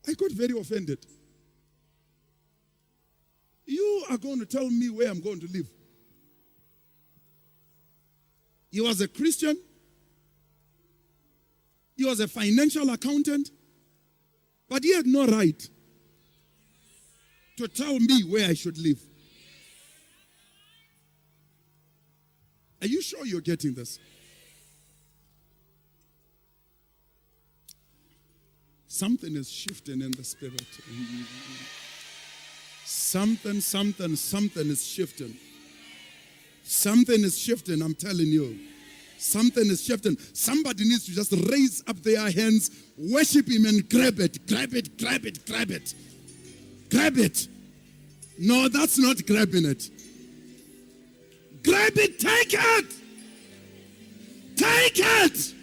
I got very offended. You are going to tell me where I'm going to live. He was a Christian. He was a financial accountant. But he had no right to tell me where I should live. Are you sure you're getting this? Something is shifting in the spirit. Something is shifting. Something is shifting, I'm telling you. Something is shifting. Somebody needs to just raise up their hands, worship him and grab it. Grab it, grab it, grab it. Grab it. No, that's not grabbing it. Grab it, take it. Take it.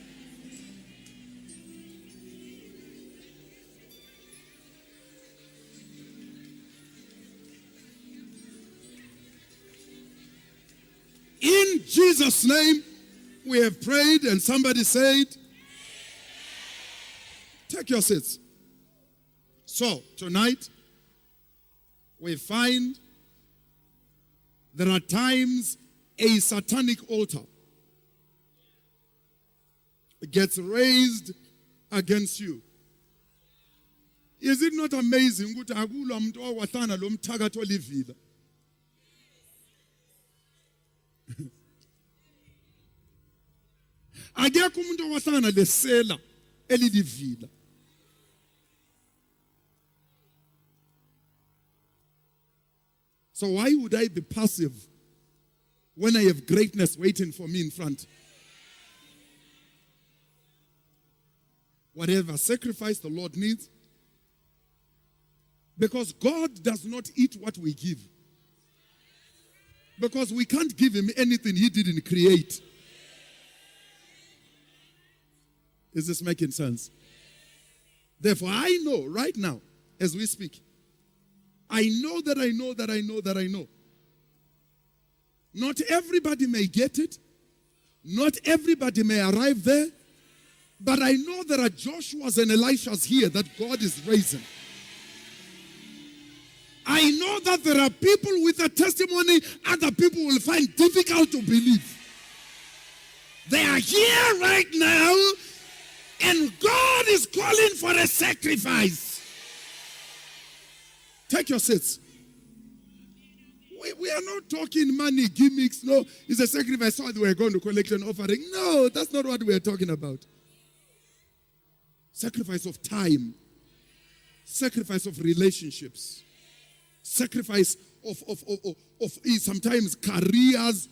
In Jesus' name, we have prayed, and somebody said, take your seats. So, tonight, we find there are times a satanic altar gets raised against you. Is it not amazing? Akekho umuntu owahlangana lesela elilivila. So why would I be passive when I have greatness waiting for me in front? Whatever sacrifice the Lord needs, because God does not eat what we give. Because we can't give him anything he didn't create. Is this making sense? Therefore, I know right now, as we speak, I know that I know that I know that I know. Not everybody may get it. Not everybody may arrive there. But I know there are Joshuas and Elishas here that God is raising. I know that there are people with a testimony other people will find difficult to believe. They are here right now, and God is calling for a sacrifice. Take your seats. We are not talking money, gimmicks. No, it's a sacrifice. So we're going to collect an offering. No, that's not what we're talking about. Sacrifice of time. Sacrifice of relationships. Sacrifice of sometimes careers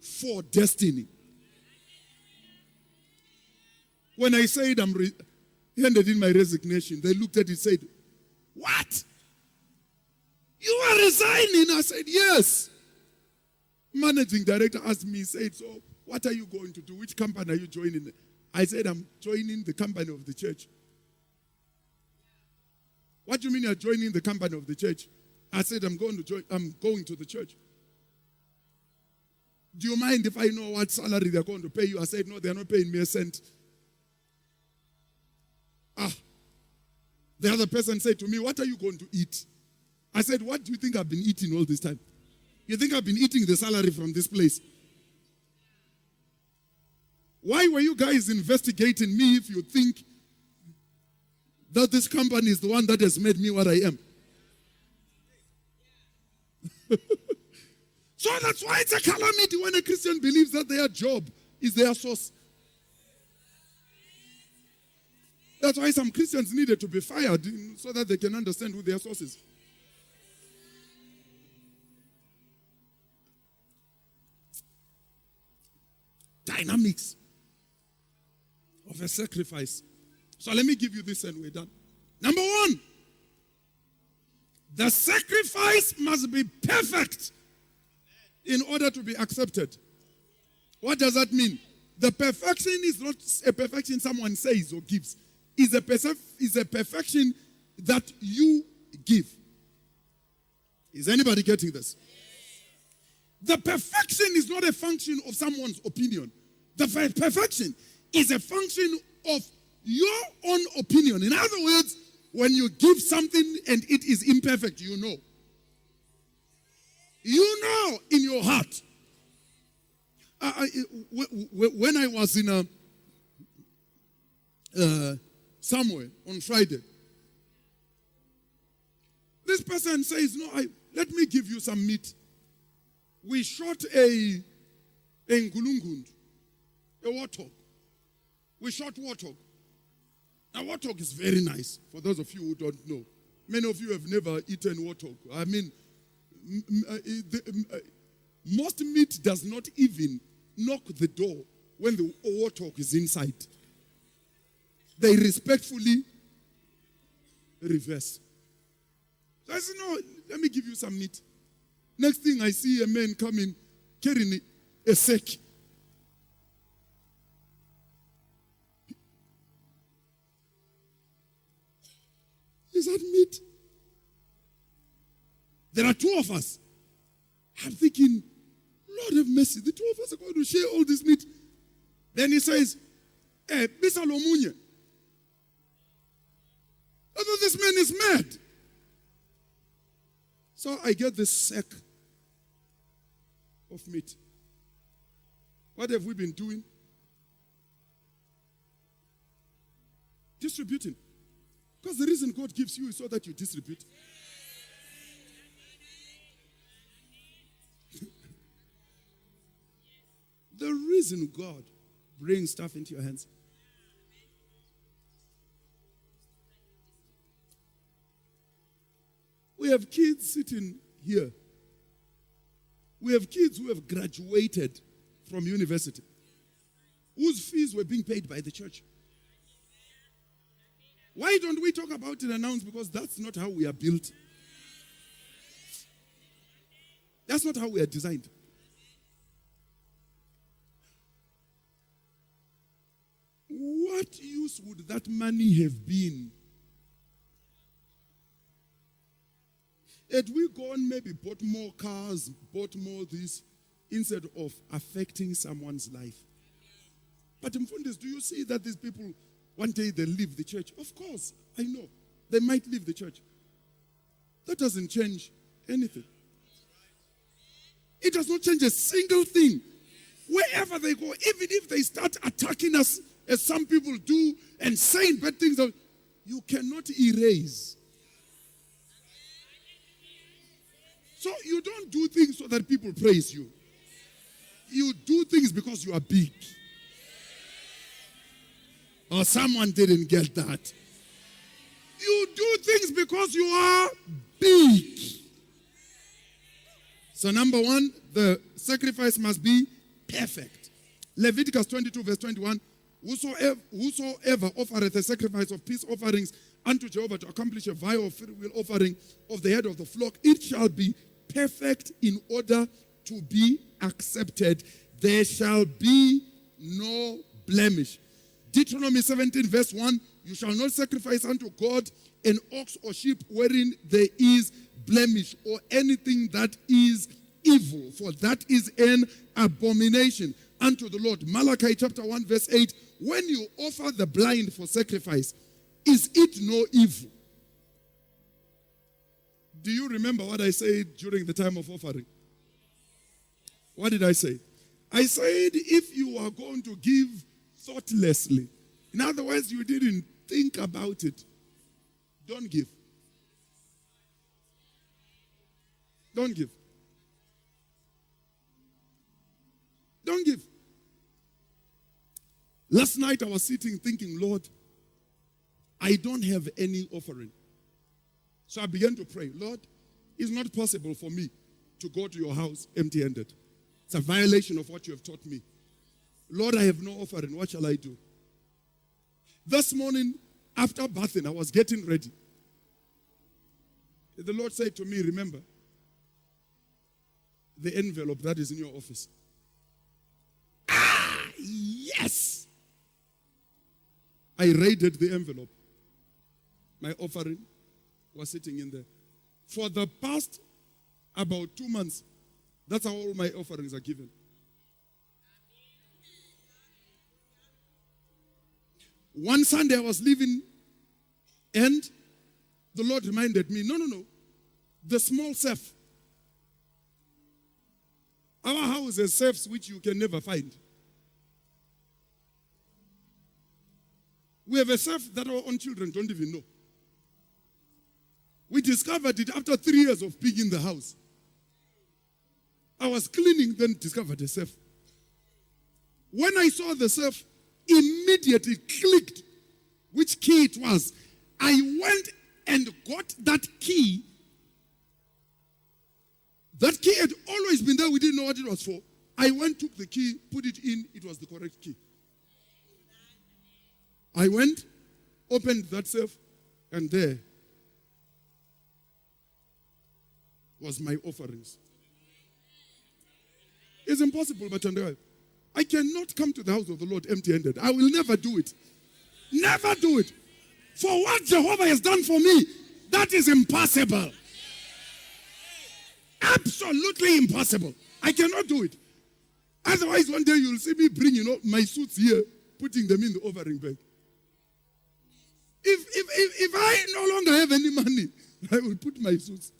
for destiny. When I said I'm handed in my resignation, they looked at it and said, "What? You are resigning?" I said, "Yes." Managing director asked me, said, "So what are you going to do? Which company are you joining?" I said, "I'm joining the company of the church." "What do you mean you're joining the company of the church?" I said, I'm going to the church. "Do you mind if I know what salary they're going to pay you?" I said, "No, they're not paying me a cent." The other person said to me, "What are you going to eat?" I said, "What do you think I've been eating all this time?" You think I've been eating the salary from this place? Why were you guys investigating me if you think that this company is the one that has made me what I am? So that's why it's a calamity when a Christian believes that their job is their source. That's why some Christians needed to be fired so that they can understand who their source is. Dynamics of a sacrifice. So let me give you this and we're done. Number one, the sacrifice must be perfect in order to be accepted. What does that mean? The perfection is not a perfection someone says or gives. It's a perfection that you give. Is anybody getting this? The perfection is not a function of someone's opinion. The perfection is a function of your own opinion. In other words, when you give something and it is imperfect, you know. You know in your heart. When I was in somewhere on Friday, this person says, no, let me give you some meat. We shot a ngulungund, a warthog. We shot warthog. Now, warthog is very nice, for those of you who don't know. Many of you have never eaten warthog. I mean, most meat does not even knock the door when the warthog is inside. They respectfully reverse. So I said, no, let me give you some meat. Next thing I see a man coming carrying a sack. Is that meat? There are two of us. I'm thinking, Lord have mercy, the two of us are going to share all this meat. Then he says, Bisa Lomunye. I thought this man is mad. So I get this sack of meat. What have we been doing? Distributing. Because the reason God gives you is so that you distribute. The reason God brings stuff into your hands. We have kids sitting here. We have kids who have graduated from university, whose fees were being paid by the church. Why don't we talk about it and announce? Because that's not how we are built. That's not how we are designed. What use would that money have been had we gone maybe bought more cars, bought more this, instead of affecting someone's life? But Mfundis, do you see that these people, one day they leave the church? Of course, I know. They might leave the church. That doesn't change anything. It does not change a single thing. Wherever they go, even if they start attacking us, as some people do, and saying bad things, you cannot erase. So you don't do things so that people praise you. You do things because you are big. Or someone didn't get that. You do things because you are big. So number one, the sacrifice must be perfect. Leviticus 22 verse 21, whosoever offereth a sacrifice of peace offerings unto Jehovah to accomplish a vow of free will offering of the head of the flock, it shall be perfect in order to be accepted. There shall be no blemish. Deuteronomy 17 verse 1, you shall not sacrifice unto God an ox or sheep wherein there is blemish or anything that is evil, for that is an abomination unto the Lord. Malachi chapter 1 verse 8, when you offer the blind for sacrifice, is it no evil? Do you remember what I said during the time of offering? What did I say? I said, if you are going to give thoughtlessly, in other words, you didn't think about it, don't give. Don't give. Don't give. Last night I was sitting thinking, Lord, I don't have any offering. So I began to pray, Lord, it's not possible for me to go to your house empty-handed. It's a violation of what you have taught me. Lord, I have no offering. What shall I do? This morning, after bathing, I was getting ready. The Lord said to me, remember, the envelope that is in your office. Yes! I raided the envelope. My offering was sitting in there. For the past about 2 months, that's how all my offerings are given. One Sunday I was leaving and the Lord reminded me, no. The small safe. Our house has safes which you can never find. We have a safe that our own children don't even know. We discovered it after 3 years of being in the house. I was cleaning, then discovered a safe. When I saw the safe, immediately clicked which key it was. I went and got that key. That key had always been there. We didn't know what it was for. I went, took the key, put it in. It was the correct key. I went, opened that safe, and there was my offerings. It's impossible, but I cannot come to the house of the Lord empty-handed. I will never do it. Never do it. For what Jehovah has done for me, that is impossible. Absolutely impossible. I cannot do it. Otherwise, one day you'll see me bring, my suits here, putting them in the offering bag. If I no longer have any money, I will put my suits.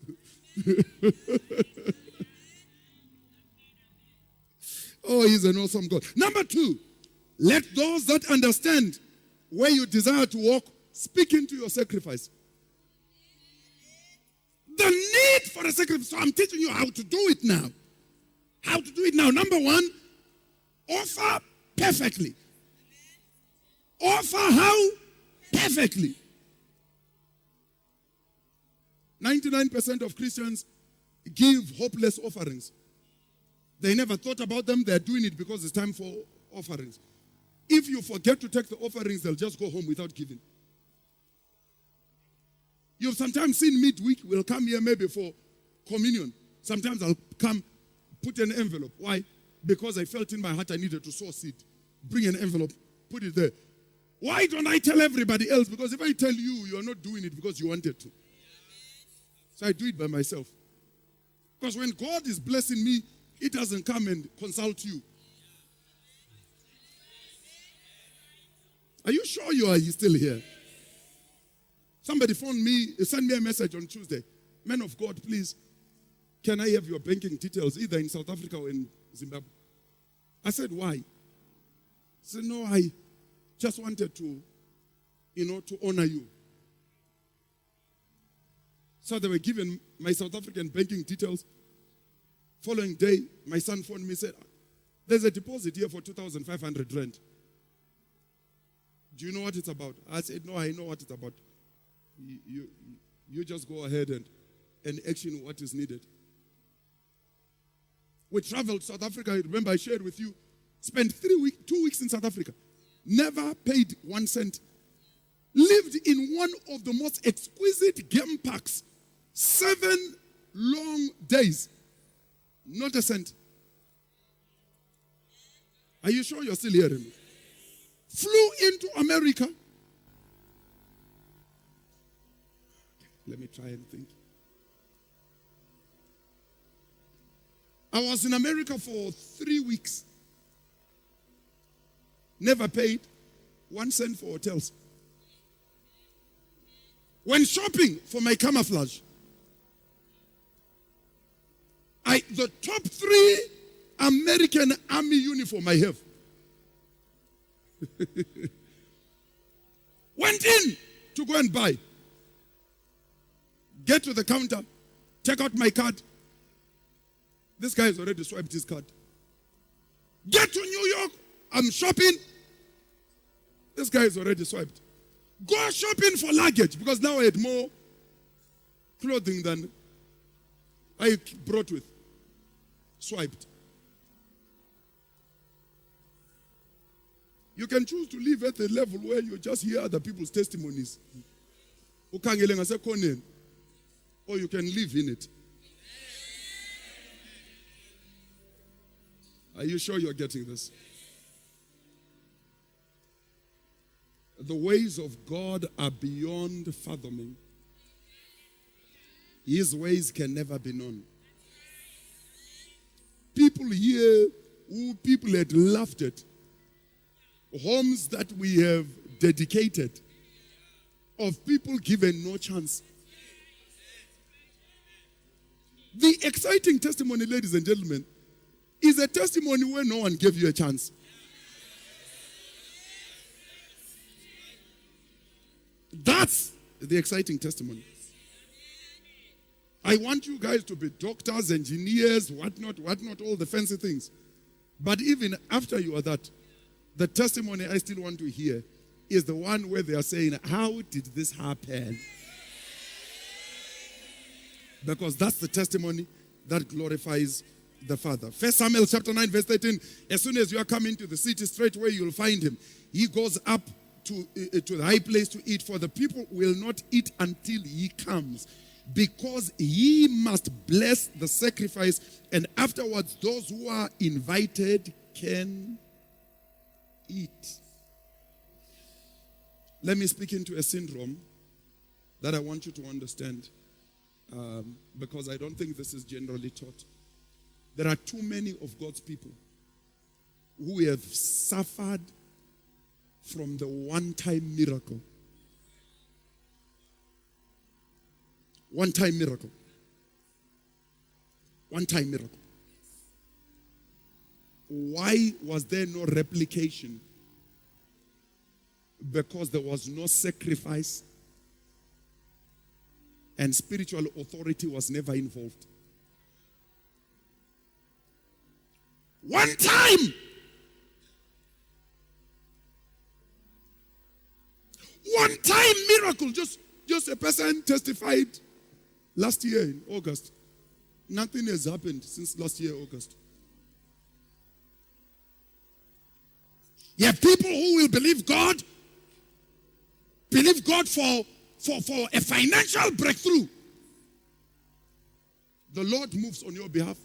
Oh, he's an awesome God. Number 2, let those that understand where you desire to walk speak into your sacrifice. The need for a sacrifice. So I'm teaching you how to do it now. How to do it now. Number 1, offer perfectly. Offer how? Perfectly. 99% of Christians give hopeless offerings. They never thought about them. They're doing it because it's time for offerings. If you forget to take the offerings, they'll just go home without giving. You've sometimes seen midweek, we'll come here maybe for communion. Sometimes I'll come, put an envelope. Why? Because I felt in my heart I needed to sow seed. Bring an envelope, put it there. Why don't I tell everybody else? Because if I tell you, you're not doing it because you wanted to. So I do it by myself. Because when God is blessing me, He doesn't come and consult you. Are you sure you are still here? Somebody phoned me, sent me a message on Tuesday. Man of God, please, can I have your banking details either in South Africa or in Zimbabwe? I said, why? He said, no, I just wanted to, to honor you. So they were given my South African banking details. Following day, my son phoned me and said, there's a deposit here for 2,500 rand. Do you know what it's about? I said, no, I know what it's about. You just go ahead and action what is needed. We traveled to South Africa. I remember I shared with you. Spent 2 weeks in South Africa. Never paid 1 cent. Lived in one of the most exquisite game parks. 7 long days. Not a cent. Are you sure you're still hearing me? Flew into America. Let me try and think. I was in America for 3 weeks. Never paid 1 cent for hotels. Went shopping for my camouflage. The top 3 American Army uniform I have. Went in to go and buy. Get to the counter, take out my card. This guy has already swiped his card. Get to New York, I'm shopping. This guy is already swiped. Go shopping for luggage, because now I had more clothing than I brought with. Swiped. You can choose to live at the level where you just hear other people's testimonies. Or you can live in it. Are you sure you're getting this? The ways of God are beyond fathoming. His ways can never be known. People here who people had laughed at, homes that we have dedicated, of people given no chance. The exciting testimony, ladies and gentlemen, is a testimony where no one gave you a chance. That's the exciting testimony. I want you guys to be doctors, engineers, whatnot, all the fancy things. But even after you are that, the testimony I still want to hear is the one where they are saying, how did this happen? Because that's the testimony that glorifies the Father. 1 Samuel chapter 9 verse 13, as soon as you are coming to the city, straight away you'll find him. He goes up to the high place to eat, for the people will not eat until he comes, because he must bless the sacrifice, and afterwards those who are invited can eat. Let me speak into a syndrome that I want you to understand, because I don't think this is generally taught. There are too many of God's people who have suffered from the one-time miracle. One-time miracle. One-time miracle. Why was there no replication? Because there was no sacrifice, and spiritual authority was never involved. One time. One time miracle. Just a person testified last year in August. Nothing has happened since last year, August. You have people who will believe God for a financial breakthrough. The Lord moves on your behalf.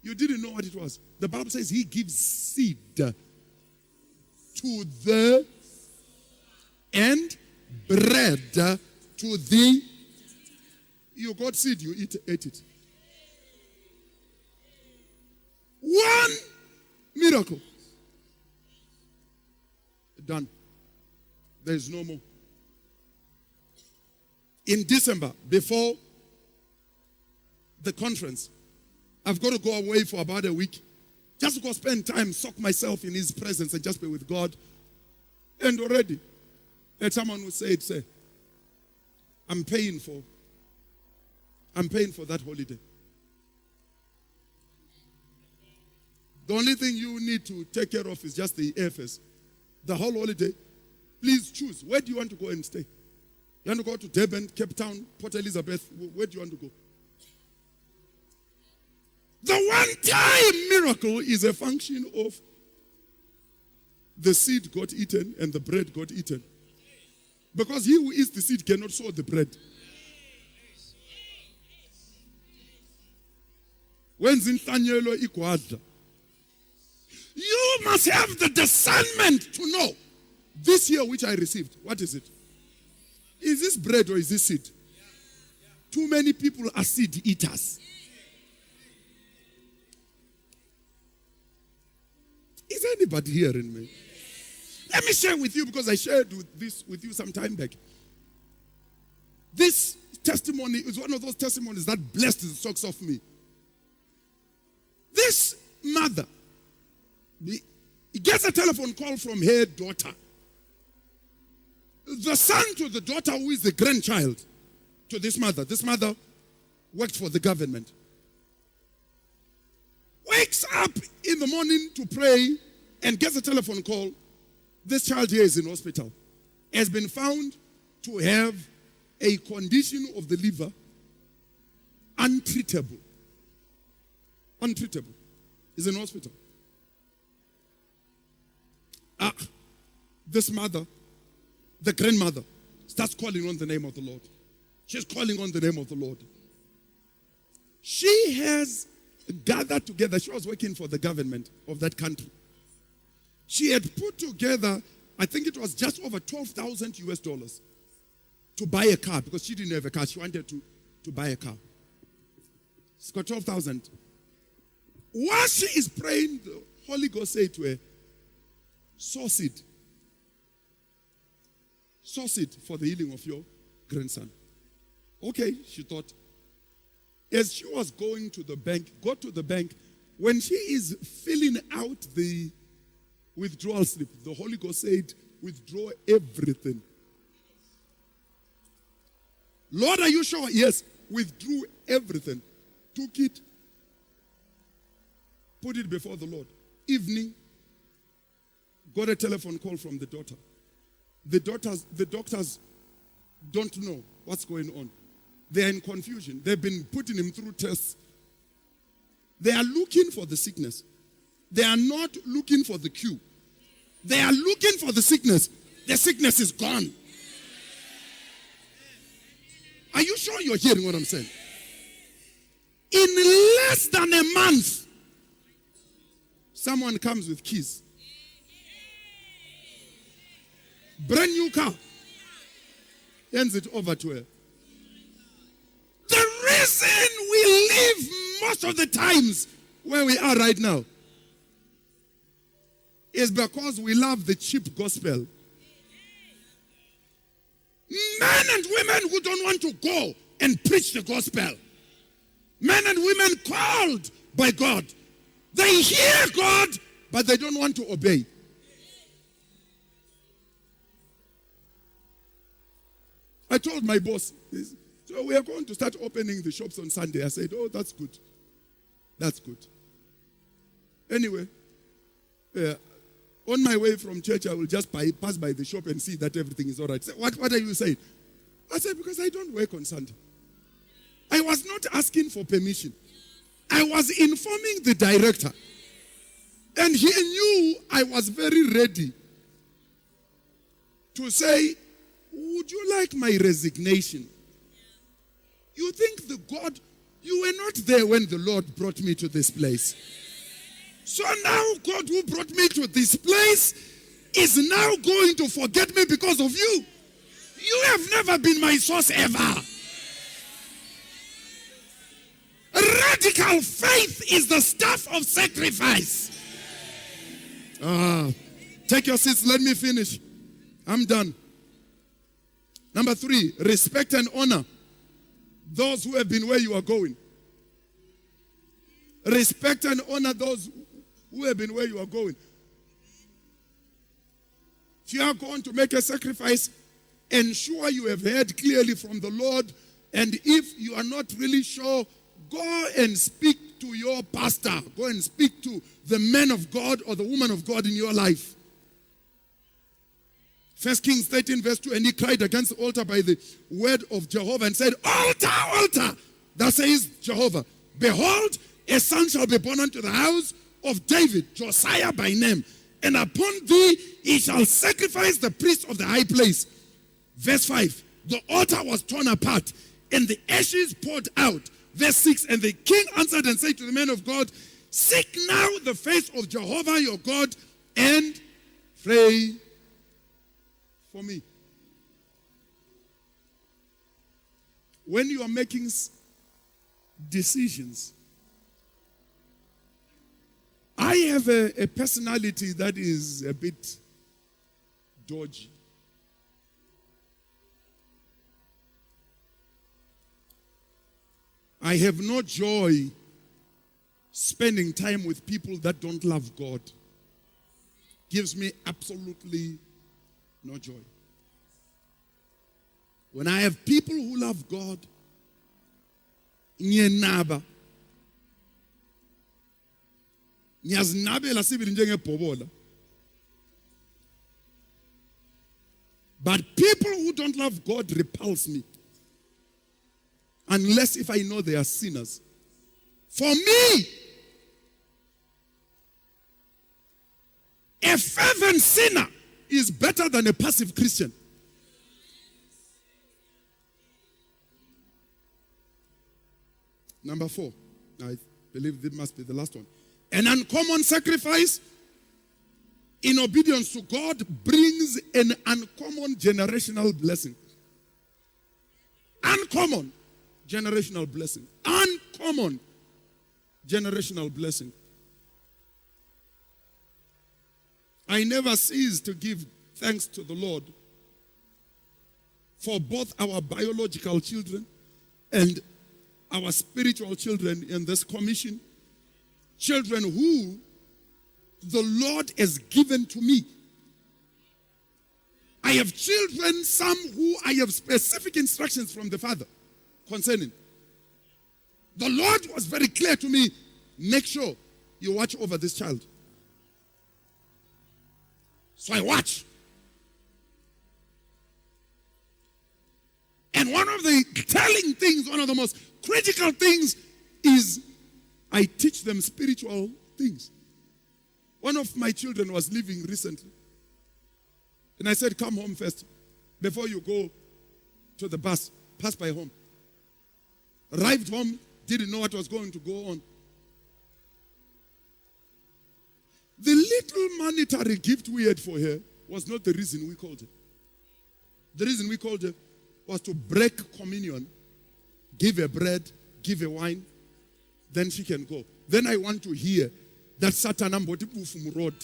You didn't know what it was. The Bible says he gives seed to the and bread to the. You got seed, you ate it. One miracle. Done. There is no more. In December, before the conference, I've got to go away for about a week. Just to go spend time, soak myself in his presence and just be with God. And already, there's someone who said, I'm paying for that holiday. The only thing you need to take care of is just the airfares. The whole holiday, please choose. Where do you want to go and stay? You want to go to Durban, Cape Town, Port Elizabeth? Where do you want to go? The one-time miracle is a function of the seed got eaten and the bread got eaten. Because he who eats the seed cannot sow the bread. When zinhlanyelwe igwadla, you must have the discernment to know this year which I received. What is it? Is this bread or is this seed? Too many people are seed eaters. Is anybody hearing me? Let me share with you, because I shared this with you some time back. This testimony is one of those testimonies that blessed the socks off me. This mother gets a telephone call from her daughter. The son to the daughter, who is the grandchild to this mother. This mother worked for the government. Wakes up in the morning to pray and gets a telephone call. This child here is in hospital. Has been found to have a condition of the liver untreatable. Untreatable. Is in hospital. This mother, the grandmother, starts calling on the name of the Lord. She's calling on the name of the Lord. She has gathered together. She was working for the government of that country. She had put together, I think it was just over $12,000 to buy a car, because she didn't have a car. She wanted to buy a car. She's got 12,000. While she is praying, the Holy Ghost said to her, sow seed. Sow seed for the healing of your grandson. Okay, she thought. As she was going to the bank, got to the bank, when she is filling out the withdrawal slip, the Holy Ghost said, withdraw everything. Lord, are you sure? Yes, withdrew everything. Took it, put it before the Lord. Evening, got a telephone call from the daughter. The doctors don't know what's going on. They are in confusion. They've been putting him through tests. They are looking for the sickness. They are not looking for the cure. They are looking for the sickness. The sickness is gone. Are you sure you're hearing what I'm saying? In less than a month, someone comes with keys. Brand new car. Hands it over to her. The reason we live most of the times where we are right now is because we love the cheap gospel. Men and women who don't want to go and preach the gospel. Men and women called by God. They hear God, but they don't want to obey. I told my boss, so we are going to start opening the shops on Sunday. I said, oh, that's good. That's good. Anyway, on my way from church, I will just pass by the shop and see that everything is all right. Say, what are you saying? I said, because I don't work on Sunday. I was not asking for permission. I was informing the director. And he knew I was very ready to say, would you like my resignation? You think the God, you were not there when the Lord brought me to this place. So now God who brought me to this place is now going to forget me because of you. You have never been my source ever. Radical faith is the stuff of sacrifice. Take your seats, let me finish. I'm done. Number 3, respect and honor those who have been where you are going. Respect and honor those who have been where you are going. If you are going to make a sacrifice, ensure you have heard clearly from the Lord. And if you are not really sure, go and speak to your pastor. Go and speak to the man of God or the woman of God in your life. 1 Kings 13 verse 2, and he cried against the altar by the word of Jehovah and said, altar, altar, thus says Jehovah, behold, a son shall be born unto the house of David, Josiah by name, and upon thee he shall sacrifice the priest of the high place. Verse 5, the altar was torn apart, and the ashes poured out. Verse 6, and the king answered and said to the man of God, seek now the face of Jehovah your God, and pray for me. When you are making decisions, I have a personality that is a bit dodgy. I have no joy spending time with people that don't love God gives me absolutely no joy. When I have people who love God, ngiyenaba. Ngiyazinabela sibili njengebhobola. But people who don't love God repulse me. Unless if I know they are sinners. For me, a fervent sinner is better than a passive Christian. Number 4, I believe this must be the last one. An uncommon sacrifice in obedience to God brings an uncommon generational blessing. Uncommon generational blessing. Uncommon generational blessing. I never cease to give thanks to the Lord for both our biological children and our spiritual children in this commission. Children who the Lord has given to me. I have children, some who I have specific instructions from the Father concerning. The Lord was very clear to me, make sure you watch over this child. So I watch. And one of the telling things, one of the most critical things is I teach them spiritual things. One of my children was leaving recently. And I said, come home first. Before you go to the bus, pass by home. Arrived home, didn't know what was going to go on. The little monetary gift we had for her was not the reason we called her. The reason we called her was to break communion, give her bread, give her wine, then she can go. Then I want to hear that Satan amboti from road.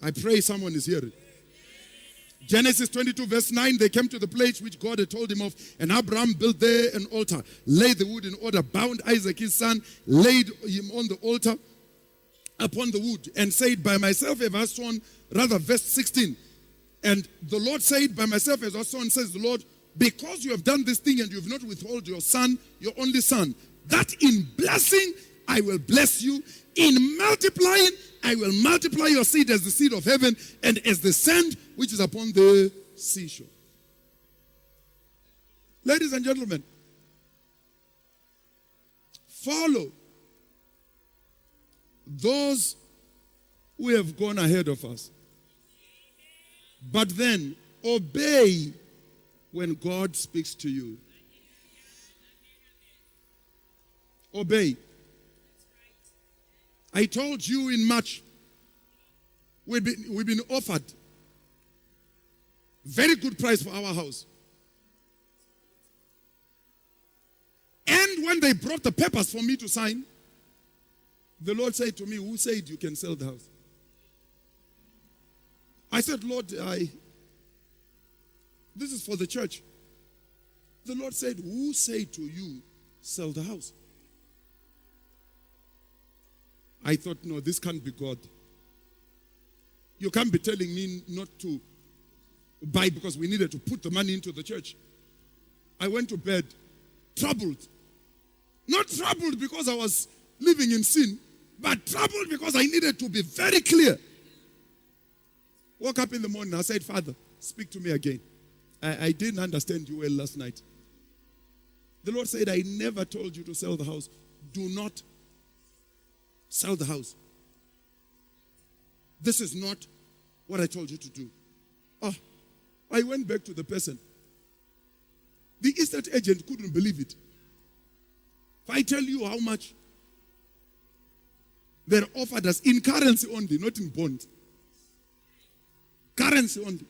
I pray someone is hearing. Genesis 22 verse 9, they came to the place which God had told him of, and Abraham built there an altar, laid the wood in order, bound Isaac his son, laid him on the altar upon the wood, and said, by myself have I sworn, rather verse 16, and the Lord said, by myself as I sworn, says the Lord, because you have done this thing and you have not withheld your son, your only son, that in blessing I will bless you, in multiplying I will multiply your seed as the seed of heaven and as the sand which is upon the seashore. Ladies and gentlemen, follow those who have gone ahead of us. But then obey when God speaks to you. Obey. I told you in March, we've been offered very good price for our house. And when they brought the papers for me to sign, the Lord said to me, who said you can sell the house? I said, Lord, this is for the church. The Lord said, who said to you, sell the house? I thought, no, this can't be God. You can't be telling me not to buy because we needed to put the money into the church. I went to bed troubled. Not troubled because I was living in sin, but troubled because I needed to be very clear. Woke up in the morning, I said, Father, speak to me again. I didn't understand you well last night. The Lord said, I never told you to sell the house. Do not sell the house. This is not what I told you to do. I went back to the person. The estate agent couldn't believe it. If I tell you how much they're offered us in currency only, not in bond. Currency only.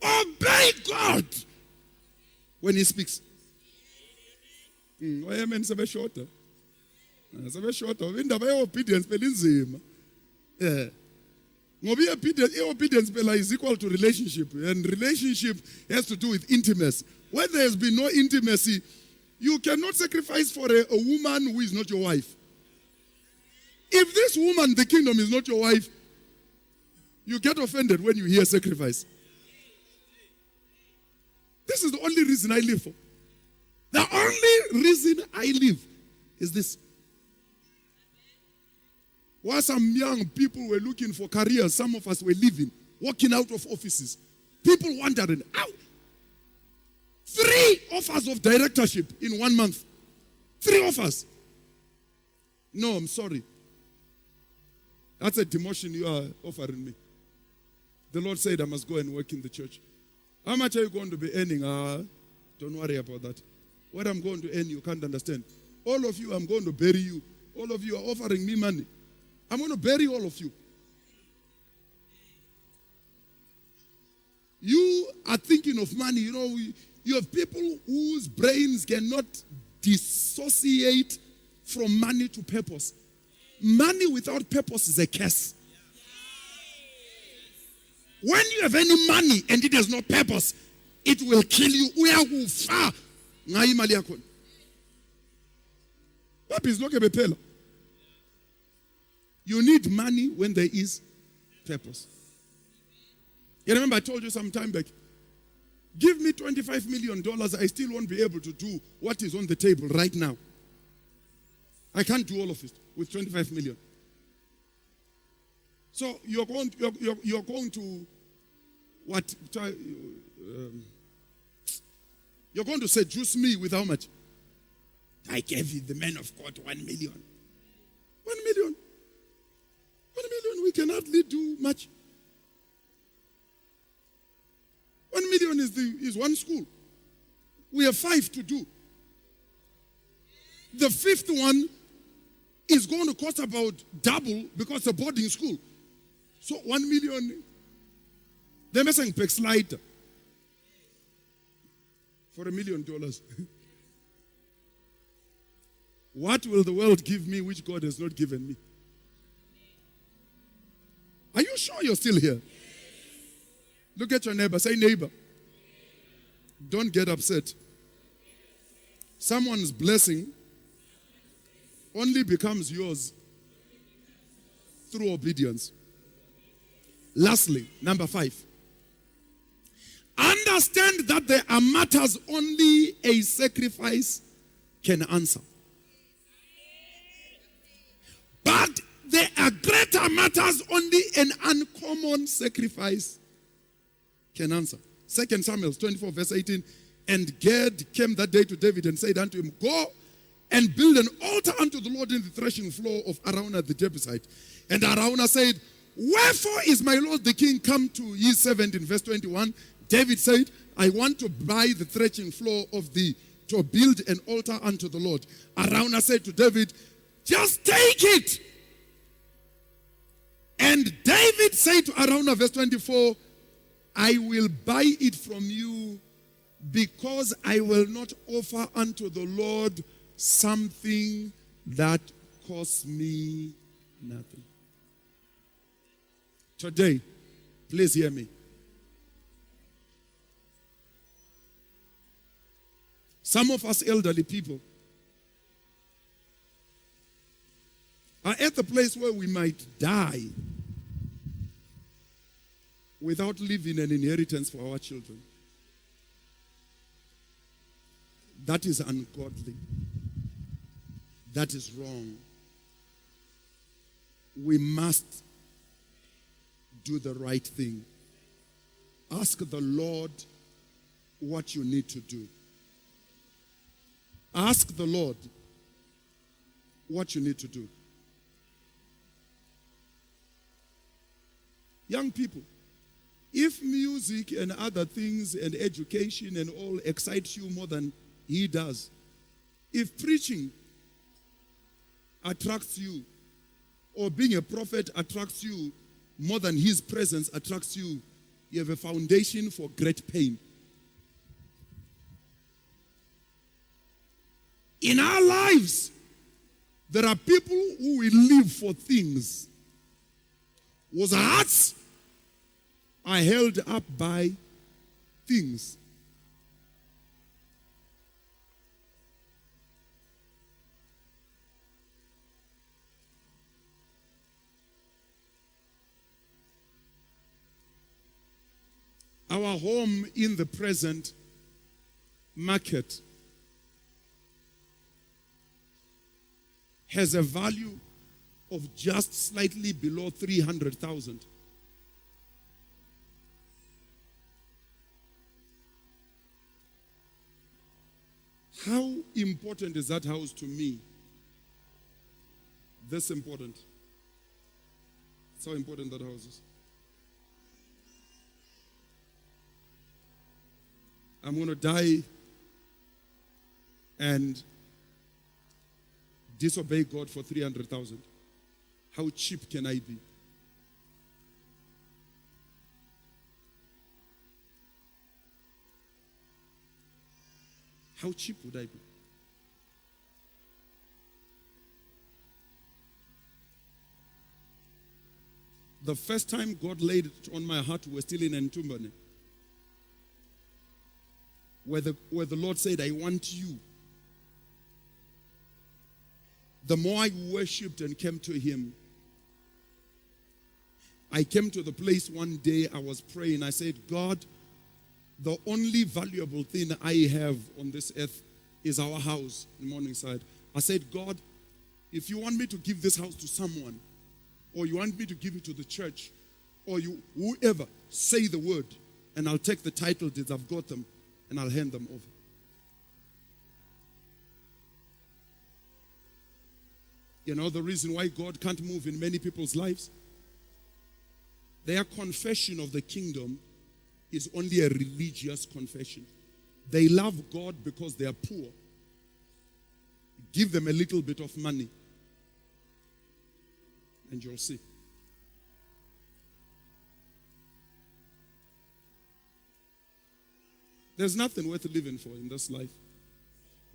Obey God when He speaks. Why am I so shorter? So shorter. In the way of obedience, but in Obedience is equal to relationship, and relationship has to do with intimacy. Where there has been no intimacy, you cannot sacrifice for a woman who is not your wife. If this woman, the kingdom, is not your wife, you get offended when you hear sacrifice. This is the only reason I live for. The only reason I live is this. While some young people were looking for careers, some of us were living, walking out of offices. People wondering, how? 3 offers of directorship in 1 month. 3 offers. No, I'm sorry. That's a demotion you are offering me. The Lord said I must go and work in the church. How much are you going to be earning? Don't worry about that. What I'm going to earn, you can't understand. All of you, I'm going to bury you. All of you are offering me money. I'm going to bury all of you. You are thinking of money. You have people whose brains cannot dissociate from money to purpose. Money without purpose is a curse. When you have any money and it has no purpose, it will kill you. You need money when there is purpose. You remember I told you some time back, give me $25 million, I still won't be able to do what is on the table right now. I can't do all of it with 25 million. So you're going to what? You're going to seduce me with how much? I gave you, the man of God, 1 million. 1 million. 1 million, we can hardly do much. 1 million is one school. We have 5 to do. The 5th one is going to cost about double because it's a boarding school. So 1 million, they're missing per slide for $1 million. What will the world give me which God has not given me? Are you sure you're still here? Look at your neighbor. Say, neighbor. Don't get upset. Someone's blessing only becomes yours through obedience. Lastly, number 5. Understand that there are matters only a sacrifice can answer. But there are greater matters only an uncommon sacrifice can answer. 2 Samuel 24 verse 18. And Gad came that day to David and said unto him, Go and build an altar unto the Lord in the threshing floor of Araunah the Jebusite. And Araunah said, Wherefore is my Lord the king come to his servant? In verse 21, David said, I want to buy the threshing floor of thee to build an altar unto the Lord. Araunah said to David, just take it. And David said to Araunah, verse 24, I will buy it from you because I will not offer unto the Lord something that costs me nothing. Today, please hear me. Some of us elderly people are at the place where we might die without leaving an inheritance for our children. That is ungodly. That is wrong. We must do the right thing. Ask the Lord what you need to do. Ask the Lord what you need to do. Young people, if music and other things and education and all excites you more than he does, if preaching attracts you, or being a prophet attracts you more than his presence attracts you, you have a foundation for great pain. In our lives, there are people who will live for things, was hearts are held up by things. Our home in the present market has a value of just slightly below 300,000. How important is that house to me? This important. That's how important that house is. I'm going to die and disobey God for 300,000. How cheap can I be? How cheap would I be? The first time God laid it on my heart, we were still in Ntumbane, where the Lord said, I want you. The more I worshipped and came to Him, I came to the place one day I was praying. I said, God, the only valuable thing I have on this earth is our house in Morningside. I said, God, if you want me to give this house to someone, or you want me to give it to the church, or whoever, say the word, and I'll take the title deeds, I've got them, and I'll hand them over. You know the reason why God can't move in many people's lives? Their confession of the kingdom is only a religious confession. They love God because they are poor. Give them a little bit of money, and you'll see. There's nothing worth living for in this life.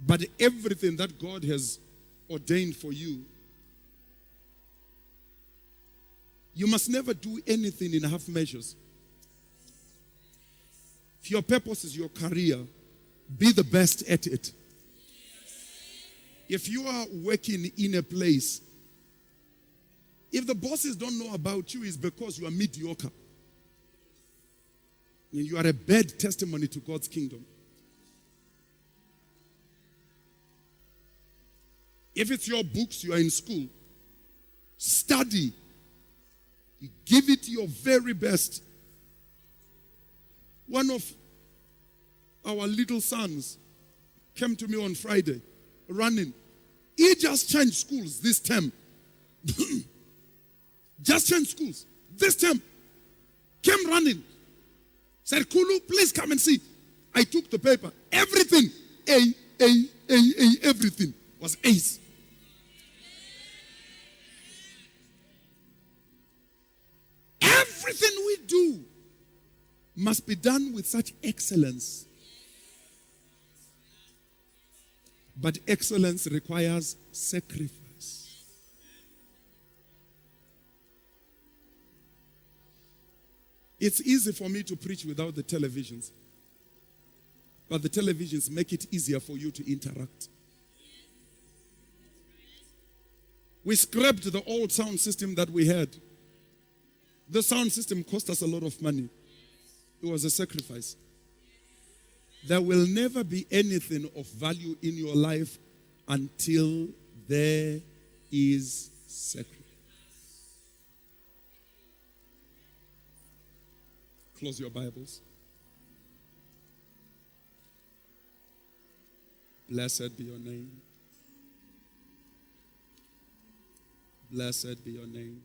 But everything that God has ordained for you, you must never do anything in half measures. If your purpose is your career, be the best at it. If you are working in a place, if the bosses don't know about you, it's because you are mediocre. You are a bad testimony to God's kingdom. If it's your books, you are in school, study. You give it your very best. One of our little sons came to me on Friday, running. He just changed schools this term. Just changed schools this term. Came running. Said, Kulu, please come and see. I took the paper. Everything, A, everything was A's. Everything we do must be done with such excellence. But excellence requires sacrifice. It's easy for me to preach without the televisions. But the televisions make it easier for you to interact. We scrapped the old sound system that we had. The sound system cost us a lot of money. It was a sacrifice. There will never be anything of value in your life until there is sacrifice. Close your Bibles. Blessed be your name. Blessed be your name.